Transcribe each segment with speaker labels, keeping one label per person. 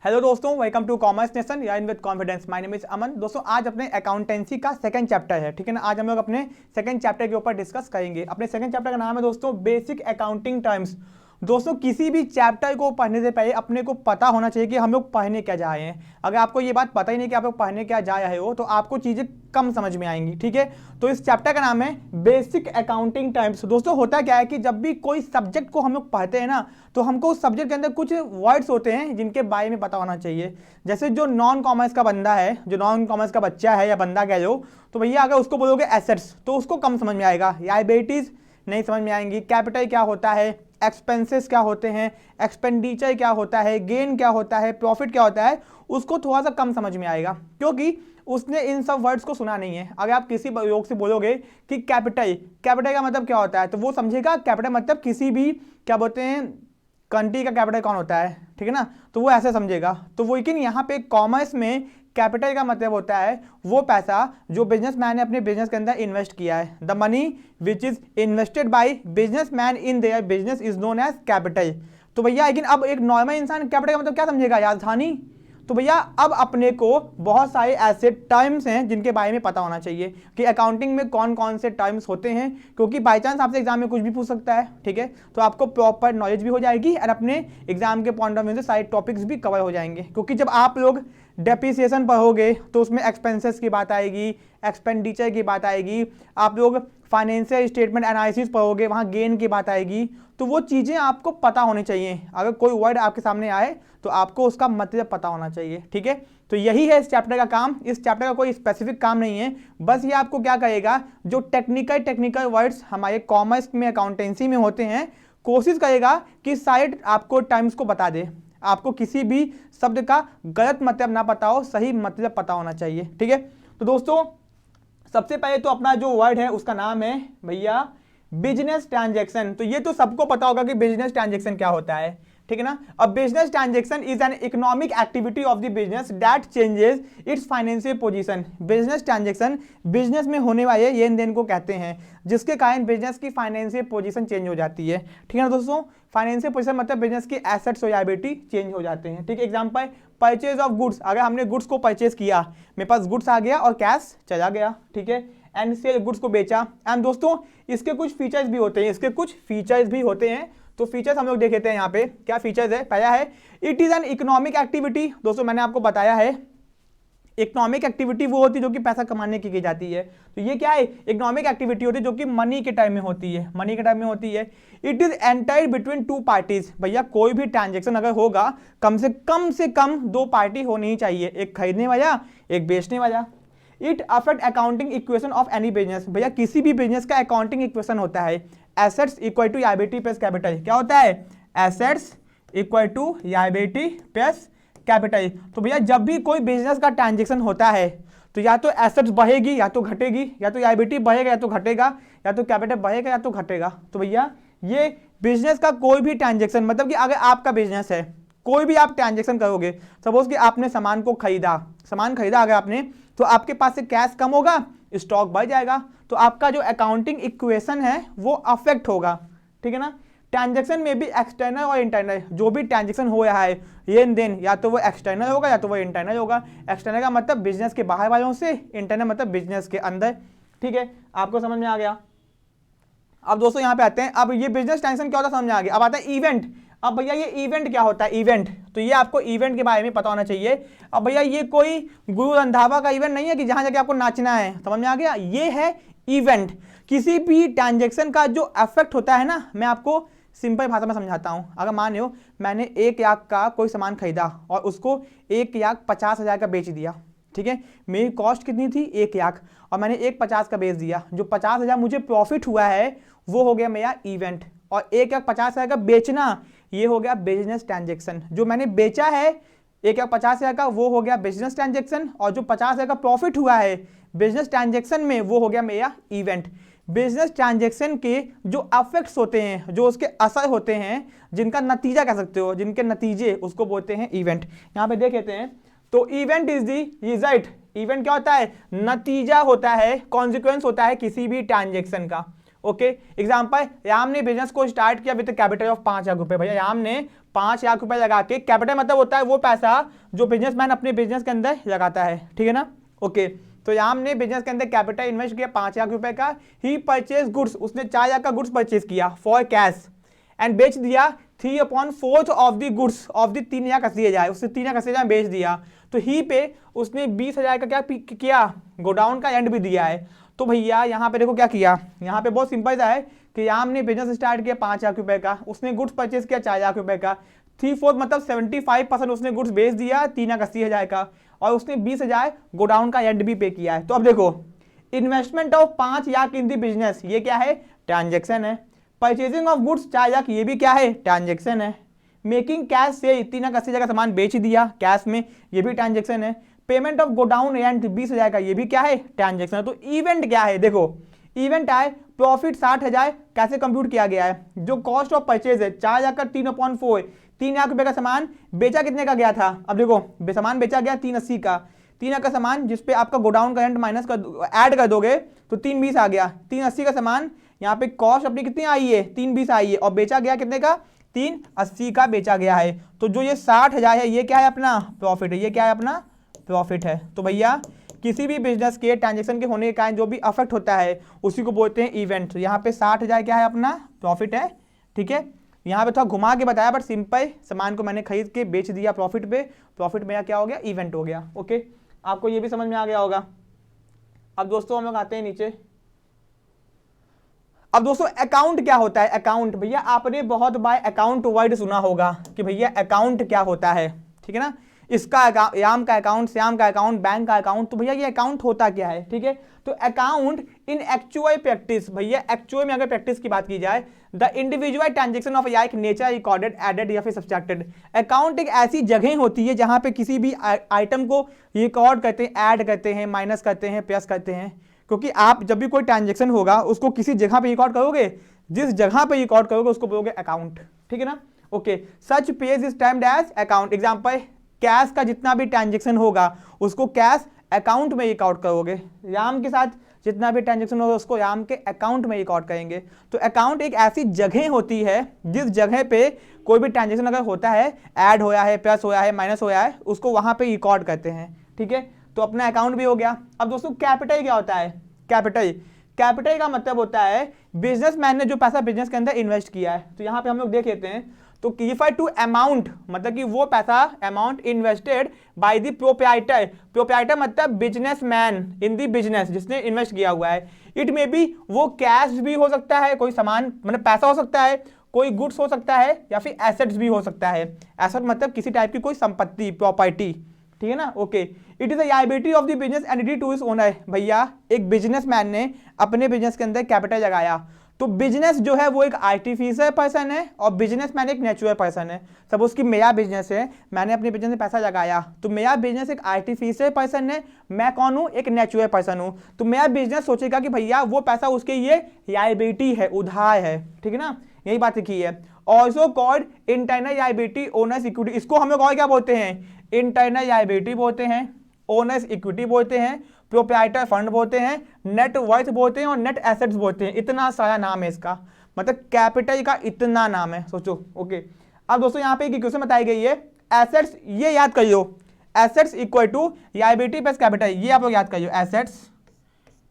Speaker 1: Hello दोस्तों, welcome to commerce nation या in with confidence. My name is Aman. दोस्तों आज अपने अकाउंटेंसी का सेकंड चैप्टर है, ठीक है ना। आज हम लोग अपने सेकंड चैप्टर के ऊपर डिस्कस करेंगे। अपने सेकंड चैप्टर का नाम है दोस्तों बेसिक अकाउंटिंग टर्म्स। दोस्तों किसी भी चैप्टर को पढ़ने से पहले अपने को पता होना चाहिए कि हम लोग पढ़ने क्या जा रहे हैं। अगर आपको ये बात पता ही नहीं कि आप लोग पढ़ने क्या जा रहे हो तो आपको चीज़ें कम समझ में आएंगी, ठीक है। तो इस चैप्टर का नाम है बेसिक अकाउंटिंग टर्म्स। दोस्तों होता क्या है कि जब भी कोई सब्जेक्ट को हम लोग पढ़ते हैं ना, तो हमको उस सब्जेक्ट के अंदर कुछ वर्ड्स होते हैं जिनके बारे में पता होना चाहिए। जैसे जो नॉन कॉमर्स का बंदा है, जो नॉन कॉमर्स का बच्चा है या बंदा कह लो, तो भैया अगर उसको बोलोगे एसेट्स तो उसको कम समझ में आएगा, लायबिलिटीज नहीं समझ में आएंगी, कैपिटल क्या होता है, एक्सपेंसेस क्या होते हैं, एक्सपेंडिचर क्या होता है, गेन क्या होता है, प्रॉफिट क्या होता है, उसको थोड़ा सा कम समझ में आएगा क्योंकि उसने इन सब वर्ड्स को सुना नहीं है। अगर आप किसी लोग से बोलोगे कि कैपिटल का मतलब क्या होता है तो वो समझेगा कैपिटल मतलब किसी भी क्या बोलते हैं कंट्री का कैपिटल कौन होता है, ठीक है ना, तो वो ऐसे समझेगा। तो वो लेकिन यहाँ पे कॉमर्स में कैपिटल का मतलब होता है वो पैसा जो बिजनेसमैन ने अपने बिजनेस के अंदर इन्वेस्ट किया है। The money which is invested by businessman in their business is known as capital. तो भैया लेकिन अब एक नॉर्मल इंसान कैपिटल का मतलब क्या समझेगा, राजधानी। तो भैया अब अपने को बहुत सारे ऐसे टर्म्स हैं जिनके बारे में पता होना चाहिए कि अकाउंटिंग में कौन कौन से टर्म्स होते हैं, क्योंकि बाई चांस आपसे एग्जाम में कुछ भी पूछ सकता है, ठीक है। तो आपको प्रॉपर नॉलेज भी हो जाएगी और अपने एग्जाम के पॉइंट ऑफ व्यू से सारे टॉपिक्स भी कवर हो जाएंगे। क्योंकि जब आप लोग डेप्रिसिएशन पढ़ोगे तो उसमें एक्सपेंसेस की बात आएगी, एक्सपेंडिचर की बात आएगी, आप लोग फाइनेंशियल स्टेटमेंट एनालिसिस पढ़ोगे वहाँ गेन की बात आएगी। तो वो चीज़ें आपको पता होनी चाहिए। अगर कोई वर्ड आपके सामने आए तो आपको उसका मतलब पता होना चाहिए, ठीक है। तो यही है इस चैप्टर का काम। इस चैप्टर का कोई स्पेसिफिक काम नहीं है, बस ये आपको क्या करेगा, जो टेक्निकल वर्ड्स हमारे कॉमर्स में अकाउंटेंसी में होते हैं, कोशिश करेगा कि साइड आपको टर्म्स को बता दे। आपको किसी भी शब्द का गलत मतलब ना पता हो, सही मतलब पता होना चाहिए, ठीक है। तो दोस्तों सबसे पहले तो अपना जो वर्ड है उसका नाम है भैया बिजनेस ट्रांजैक्शन। तो ये तो सबको पता होगा कि बिजनेस ट्रांजैक्शन क्या होता है, ठीक है ना। अब business transaction is an economic activity of the business that changes it's financial position. Business transaction business में होने वाले लेन देन को कहते हैं जिसके कारण बिजनेस की फाइनेंशियल पोजीशन चेंज हो जाती है, ठीक है ना दोस्तों। फाइनेंशियल पोजीशन मतलब बिजनेस की एसेट्स और लायबिलिटी चेंज हो जाते हैं, ठीक है। एग्जांपल परचेज ऑफ गुड्स, अगर हमने गुड्स को परचेज किया, मेरे पास गुड्स आ गया और कैश चला गया, ठीक है, एंड सेल गुड्स को बेचा। एंड दोस्तों इसके कुछ फीचर्स भी होते हैं, तो फीचर्स हम लोग देख लेते हैं। यहाँ पे क्या फीचर्स है, पहला है it is an economic activity. दोस्तों मैंने आपको बताया है इकोनॉमिक एक्टिविटी वो होती है जो कि पैसा कमाने की जाती है। तो ये क्या है, इकोनॉमिक एक्टिविटी होती है जो कि मनी के टाइम में होती है, it is entire between two parties. भैया कोई भी ट्रांजेक्शन अगर होगा कम से कम दो पार्टी होनी ही चाहिए, एक खरीदने वाला एक बेचने वाला। It affect accounting equation of any business. भैया किसी भी बिजनेस का अकाउंटिंग इक्वेशन होता है assets equal to liability plus capital. क्या होता है, assets equal to liability plus capital. तो भैया जब भी कोई बिजनेस का ट्रांजेक्शन होता है तो या तो एसेट्स बढ़ेगी या तो घटेगी, या तो लायबिलिटी बढ़ेगा या तो घटेगा, या तो कैपिटल बढ़ेगा या तो घटेगा। तो भैया ये बिजनेस का कोई भी ट्रांजेक्शन मतलब कि अगर आपका बिजनेस है, कोई भी आप ट्रांजेक्शन करोगे, सपोज कि आपने सामान खरीदा अगर आपने, तो आपके पास से कैश कम होगा, स्टॉक बढ़ जाएगा, तो आपका जो अकाउंटिंग इक्वेशन है वो अफेक्ट होगा, ठीक है ना। ट्रांजैक्शन में भी एक्सटर्नल और इंटरनल, जो भी ट्रांजैक्शन हो रहा है लेन देन, या तो वो एक्सटर्नल होगा या तो वो इंटरनल होगा। एक्सटर्नल का मतलब बिजनेस के बाहर वालों से, इंटरनल मतलब बिजनेस के अंदर, ठीक है। आपको समझ में आ गया। अब दोस्तों यहाँ पे आते हैं, अब ये बिजनेस ट्रांजैक्शन क्या होता है समझ में आ गया। अब आता है इवेंट। अब भैया ये इवेंट क्या होता है, इवेंट, तो ये आपको इवेंट के बारे में पता होना चाहिए। अब भैया ये कोई गुरु रंधावा का इवेंट नहीं है कि जहां जाके आपको नाचना है, समझ में आ गया। ये है इवेंट, किसी भी ट्रांजैक्शन का जो इफेक्ट होता है ना। मैं आपको सिंपल भाषा में समझाता हूं। अगर मान लो मैंने 1 लाख का कोई सामान खरीदा और उसको 1,50,000 का बेच दिया, ठीक है। मेरी कॉस्ट कितनी थी, 1 लाख, और मैंने 1,50 का बेच दिया। जो 50,000 मुझे प्रॉफिट हुआ है वो हो गया मेरा इवेंट, और 1,50,000 का बेचना ये हो गया बिजनेस ट्रांजैक्शन। जो मैंने बेचा है 1,50,000 का वो हो गया बिजनेस ट्रांजैक्शन, और जो 50,000 का प्रॉफिट हुआ है बिजनेस ट्रांजैक्शन में वो हो गया मेरा इवेंट। बिजनेस ट्रांजैक्शन के जो अफेक्ट्स होते हैं, जो उसके असर होते हैं, जिनका नतीजा कह सकते हो, जिनके नतीजे, उसको बोलते हैं इवेंट। यहाँ पे देख लेते हैं, तो event is the result. Event क्या होता है, नतीजा होता है, कॉन्सिक्वेंस होता है किसी भी ट्रांजैक्शन का। ओके। एग्जाम्पल, याम ने बिजनेस को स्टार्ट किया विद कैपिटल ऑफ 5 लाख रुपए। भैया याम ने 5 लाख रुपए लगा के, कैपिटल मतलब होता है वो पैसा जो बिजनेसमैन अपने बिजनेस के अंदर लगाता है, ठीक है ना। ओके, तो याम ने बिजनेस के अंदर कैपिटल इन्वेस्ट किया 5 लाख रुपए का। ही परचेज गुड्स, उसने 4 लाख का गुड्स परचेज किया फॉर कैश एंड बेच दिया 3/4 of the goods of the 3,80,000, उसने 3,80,000 बेच दिया। तो ही पे उसने 20,000 का क्या किया, गोडाउन का एंड भी दिया है। तो भैया यहाँ पे देखो क्या किया, यहाँ पे बहुत सिंपल सा है कि याम ने बिजनेस स्टार्ट किया 5 लाख रुपए का, उसने गुड्स परचेज किया 4 लाख रुपए का, 3/4 मतलब 75% उसने गुड्स बेच दिया 3,80,000 का, और उसने 20,000 गोडाउन का एंड भी पे किया है। तो अब देखो, investment of 5 lakh in the business, ये क्या है, ट्रांजेक्शन है। परचेजिंग ऑफ गुड्स 4 लाख, ये भी क्या है, ट्रांजेक्शन है। मेकिंग कैश से 3,80,000 का सामान बेच दिया कैश में, ये भी ट्रांजेक्शन है। पेमेंट ऑफ गोडाउन एंड 20,000 का, ये भी क्या है, ट्रांजेक्शन है। तो इवेंट क्या है, देखो इवेंट आए प्रॉफिट 60,000 कैसे कंप्यूट किया गया है, जो कॉस्ट ऑफ परचेज है 4 लाख का 3/4, 3 लाख रुपए का सामान बेचा कितने का गया था, अब देखो सामान बेचा गया 380 का, 3 लाख का सामान जिसपे आपका गोडाउन का रेंट माइनस कर ऐड कर दोगे तो 320 आ गया। 380 का सामान यहाँ पे कॉस्ट अपनी कितनी आई है, 320 आई है, और बेचा गया कितने का, 380 का बेचा गया है। तो जो ये 60,000 है ये क्या है, अपना प्रॉफिट है, ये क्या है, अपना प्रॉफिट है। तो भैया किसी भी बिजनेस के ट्रांजेक्शन के होने के कारण जो भी अफेक्ट होता है उसी को बोलते हैं इवेंट। तो यहाँ पे 60,000 क्या है, अपना प्रॉफिट है, ठीक है। यहाँ पे थोड़ा घुमा के बताया, बट सिंपल सामान को मैंने खरीद के बेच दिया प्रॉफिट पे, प्रॉफिट मेरा क्या हो गया, इवेंट हो गया। ओके, आपको ये भी समझ में आ गया होगा। अब दोस्तों हम लोग आते हैं नीचे। अब दोस्तों अकाउंट क्या होता है, अकाउंट, भैया आपने बहुत बार अकाउंट वर्ड सुना होगा कि भैया अकाउंट क्या होता है, ठीक है ना। इसका याम का अकाउंट, श्याम का अकाउंट, बैंक का अकाउंट। तो भैया ये अकाउंट होता क्या है, ठीक है। तो अकाउंट इन एक्चुअल प्रैक्टिस, भैया एक्चुअल में अगर प्रैक्टिस की बात की जाए, the individual transaction of like nature recorded, added या फिर सब्सट्रैक्टेड। अकाउंट एक ऐसी जगह होती है जहां पे किसी भी आइटम को रिकॉर्ड करते हैं, ऐड करते हैं, माइनस करते हैं, प्लस करते हैं। क्योंकि आप जब भी कोई ट्रांजेक्शन होगा उसको किसी जगह पे रिकॉर्ड करोगे, जिस जगह पे रिकॉर्ड करोगे उसको बोलोगे अकाउंट, ठीक है ना। Okay, such page is termed as account. Example, cash का जितना भी ट्रांजेक्शन होगा उसको कैश अकाउंट में रिकॉर्ड करोगे, याम के साथ जितना भी ट्रांजेक्शन होगा उसको याम के अकाउंट में रिकॉर्ड करेंगे। तो अकाउंट एक ऐसी जगह होती है जिस जगह पे कोई भी ट्रांजेक्शन अगर होता है, ऐड होया है, प्लस होया है, माइनस होया है, उसको वहां पे रिकॉर्ड करते हैं, ठीक है। तो अपना अकाउंट भी हो गया। अब दोस्तों कैपिटल क्या होता है, कैपिटल, कैपिटल का मतलब होता है बिजनेसमैन ने जो पैसा बिजनेस के अंदर इन्वेस्ट किया है। तो यहाँ पे हम लोग देख लेते हैं, तो रिफर टू अमाउंट मतलब कि वो पैसा, amount invested by the proprietor. Proprietor मतलब बिजनेसमैन इन द बिजनेस, जिसने इन्वेस्ट किया हुआ है। इट में भी वो कैश भी हो सकता है, कोई सामान मतलब पैसा हो सकता है, कोई गुड्स हो सकता है, या फिर एसेट्स भी हो सकता है। एसेट मतलब किसी टाइप की कोई संपत्ति, प्रॉपर्टी, ठीक है ना। Okay, it is liability of the business entity two is owner. भैया एक बिजनेसमैन ने अपने बिजनेस के अंदर कैपिटल लगाया, तो बिजनेस जो है वो एक आर्टिफिशियल पर्सन है और बिजनेसमैन एक नेचुरल पर्सन है। सपोज कि मेरा बिजनेस है, मैंने अपने बिजनेस में पैसा लगाया, तो मेरा बिजनेस एक आर्टिफिशियल पर्सन है, मैं कौन हूँ, एक नेचुरल पर्सन हूँ। तो मेरा बिजनेस सोचेगा कि भैया वो पैसा उसके ये लायबिलिटी है, उधार है, ठीक है ना, यही बात लिखी है। Also called internal liability owners equity. इसको हम लोग और क्या बोलते हैं, इंटरनल लायबिलिटी बोलते हैं, ओनर्स इक्विटी बोलते हैं, प्रोप्राइटर फंड बोलते हैं, नेट वर्थ बोलते हैं और नेट एसेट्स बोलते हैं। इतना सारा नाम है इसका, मतलब कैपिटल का इतना नाम है, सोचो। ओके, अब दोस्तों यहाँ पे एक इक्वेशन बताई गई है, एसेट्स, ये याद करियो, assets equal to liability plus capital, ये आप लोग याद करियो, assets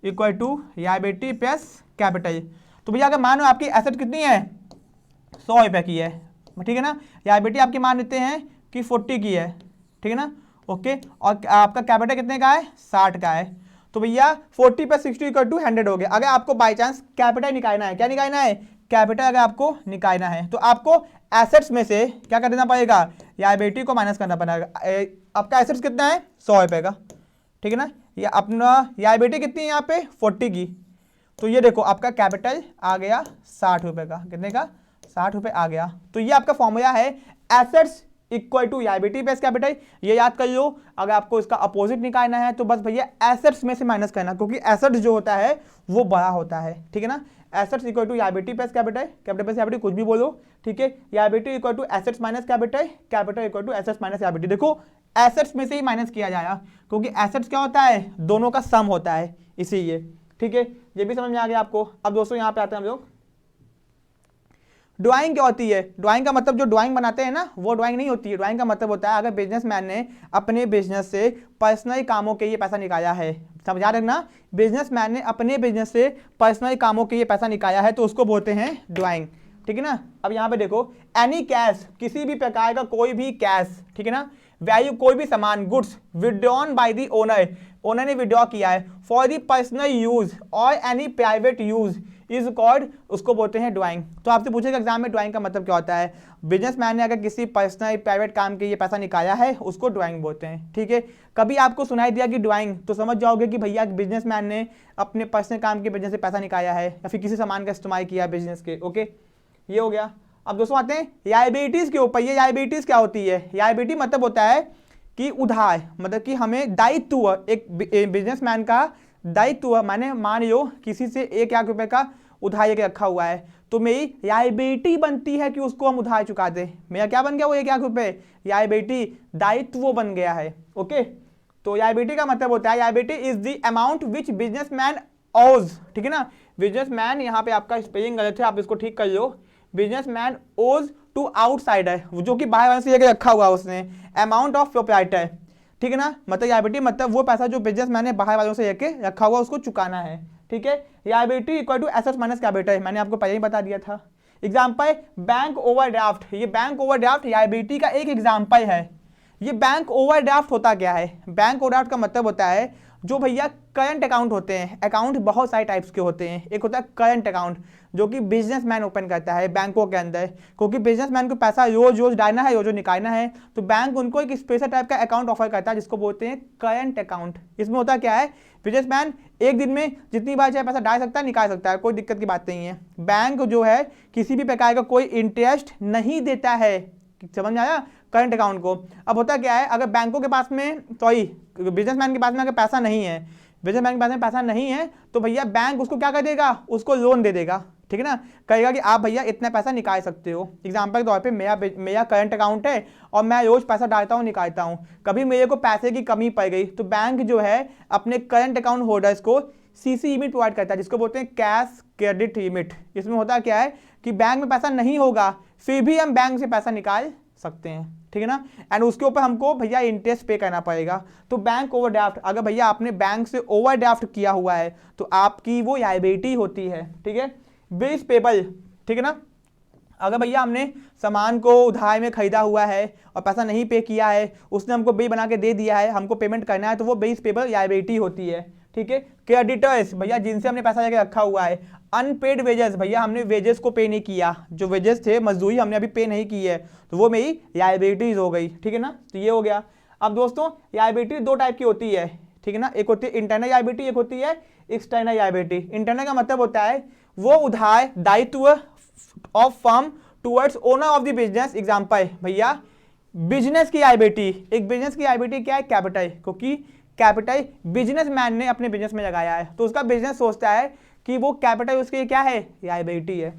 Speaker 1: equal to liability plus capital. तो भैया अगर मानो आपकी एसेट कितनी है, 100 रुपये की है, ठीक है ना, लायबिलिटी आपकी मान लेते हैं कि 40 की है, ठीक है ना। ओके, और आपका कैपिटल कितने का है, 60 का है। तो भैया 40 + 60 = 100 हो गया। अगर आपको बाई चांस कैपिटल निकालना है, क्या निकालना है, कैपिटल अगर आपको निकालना है तो आपको एसेट्स में से क्या कर देना पड़ेगा, लायबिलिटी को माइनस करना पड़ेगा। आपका एसेट्स कितना है, 100 रुपये का, ठीक है ना। ये अपना लायबिलिटी कितनी है यहाँ पे, 40 की। तो ये देखो आपका कैपिटल आ गया 60 रुपये का, कितने का, 60 रुपये आ गया। तो ये आपका फॉर्मूला है, assets equal to liability plus capital. ये याद कर लो। अगर आपको इसका अपोजिट निकालना है तो बस भैया एसेट्स में से माइनस करना, क्योंकि एसेट्स जो होता है वो बड़ा होता है, ठीक है ना। Assets equal to liability plus capital, capital plus liability कुछ भी बोलो, ठीक है। Liability equal to assets minus capital, capital equal to assets minus liability. देखो एसेट्स में से ही माइनस किया जाएगा, क्योंकि एसेट्स क्या होता है, दोनों का सम होता है, इसीलिए ठीक है, ये भी समझ में आ गया आपको। अब दोस्तों यहाँ पे आते हैं हम लोग, ड्राइंग क्या होती है। ड्राइंग का मतलब जो ड्राइंग बनाते हैं ना, वो ड्राइंग नहीं होती है। ड्राइंग का मतलब होता है अगर बिजनेसमैन ने अपने बिजनेस से पर्सनल कामों के लिए पैसा निकाला है, समझा रखना, बिजनेसमैन ने अपने बिजनेस से पर्सनल कामों के लिए पैसा निकाला है तो उसको बोलते हैं ड्राइंग, ठीक है ना। अब यहाँ पे देखो, एनी कैश, किसी भी प्रकार का कोई भी कैश, ठीक है ना, वैल्यू कोई भी सामान, goods withdrawn by the owner, owner ने विड्रॉ किया है, फॉर द पर्सनल यूज और any private use is called, उसको बोलते हैं ड्राइंग। तो आपसे पूछेगा एग्जाम में ड्राइंग का मतलब क्या होता है। बिजनेसमैन ने अगर किसी पर्सनल प्राइवेट काम के लिए पैसा निकाला है उसको ड्राइंग बोलते हैं, ठीक है। कभी आपको सुनाई दिया कि ड्राइंग, तो समझ जाओगे कि भैया बिजनेसमैन ने अपने पर्सनल काम के बिजनेस से पैसा निकाला है या फिर किसी सामान का इस्तेमाल किया बिजनेस के, ओके, ये हो गया। अब दोस्तों आते हैं लायबिलिटीज के ऊपर। ये लायबिलिटीज क्या होती है। लायबिलिटी मतलब होता है कि उधार, मतलब कि हमें दायित्व, एक बिजनेसमैन का दायित्व, माने मान लो किसी से 1 लाख रुपए का उधार लेके रखा हुआ है तो मेरी लायबिलिटी बनती है कि उसको हम उधार चुका दें। मेरा क्या बन गया वो 1 लाख रुपए, लायबिलिटी, दायित्व बन गया है, ओके। तो लायबिलिटी का मतलब होता है liability is the amount which businessman ओज, ठीक है ना। बिजनेसमैन, यहाँ पे आपका स्पेलिंग गलत है, आप इसको ठीक कर लो। बिजनेसमैन ओज टू आउटसाइडर, जो कि बाहर वाले से लेके रखा हुआ उसने, अमाउंट ऑफ प्रोप्राइटर, ठीक है ना। मतलब लायबिलिटी मतलब वो पैसा जो बिजनेसमैन ने बाहर वालों से लेके रखा हुआ उसको चुकाना है, ठीक है। Liability equal to assets minus capital, मैंने आपको पहले ही बता दिया था। एग्जाम्पल बैंक ओवरड्राफ्ट, ये बैंक ओवरड्राफ्ट लायबिलिटी का एक एग्जाम्पल है। ये बैंक ओवरड्राफ्ट होता क्या है। बैंक ओवरड्राफ्ट का मतलब होता है जो भैया करंट अकाउंट होते हैं, अकाउंट बहुत सारे टाइप्स के होते हैं। एक होता है करंट अकाउंट जो कि बिजनेसमैन ओपन करता है बैंकों के अंदर, क्योंकि बिजनेसमैन को पैसा रोज रोज डालना है, रोज रोज निकालना है, तो बैंक उनको एक स्पेशल टाइप का अकाउंट ऑफर करता है जिसको बोलते हैं करंट अकाउंट। इसमें होता क्या है, बिजनेसमैन एक दिन में जितनी बार चाहे पैसा डाल सकता है, निकाल सकता है, कोई दिक्कत की बात नहीं है। बैंक जो है किसी भी प्रकार का कोई इंटरेस्ट नहीं देता है, समझ में आया, करंट अकाउंट को। अब होता क्या है, अगर बैंकों के पास में, सॉरी बिजनेसमैन के पास में अगर पैसा नहीं है, बिजनेसमैन के पास में पैसा नहीं है तो भैया बैंक उसको क्या कर देगा, उसको लोन दे देगा, ठीक है ना। कहेगा कि आप भैया इतना पैसा निकाल सकते हो। एग्जाम्पल के तौर पे मेरा करंट अकाउंट है और मैं रोज पैसा डालता हूँ निकालता हूँ, कभी मेरे को पैसे की कमी पड़ गई तो बैंक जो है अपने करंट अकाउंट होल्डर्स को सीसी लिमिट प्रोवाइड करता है जिसको बोलते हैं कैश क्रेडिट लिमिट। इसमें होता क्या है कि बैंक में पैसा नहीं होगा फिर भी हम बैंक से पैसा निकाल सकते हैं, ठीक है ना। एंड उसके ऊपर हमको भैया इंटरेस्ट पे करना पड़ेगा। तो बैंक ओवरड्राफ्ट, अगर भैया आपने बैंक से ओवरड्राफ्ट किया हुआ है तो आपकी वो लायबिलिटी होती है, ठीक है। बिल्स पेबल, ठीक है ना, अगर भैया हमने सामान को उधार में खरीदा हुआ है और पैसा नहीं पे किया है, उसने हमको बिल बना के दे दिया है, हमको पेमेंट करना है, तो वो बिल्स पेबल लायबिलिटी होती है, ठीक है। क्रेडिटर्स, भैया जिनसे हमने पैसा लेके रखा हुआ है। अनपेड वेजेस, भैया हमने वेजेस को पे नहीं किया, जो वेजेस थे, मजदूरी हमने अभी पे नहीं की है, तो वो मेरी लायबिलिटीज हो गई, ठीक है ना। तो ये हो गया। अब दोस्तों लायबिलिटी 2 टाइप की होती है, ठीक है ना। एक होती है इंटरनल लायबिलिटी, एक होती है एक्सटर्नल लायबिलिटी। इंटरनल का मतलब होता है वो उधार दायित्व of firm towards owner of the business. Example भैया बिजनेस की लायबिलिटी, एक बिजनेस की लायबिलिटी क्या है, कैपिटल, क्योंकि कैपिटल बिजनेसमैन ने अपने बिजनेस में लगाया है तो उसका बिजनेस सोचता है कि वो कैपिटल उसके लिए क्या है, लायबिलिटी है।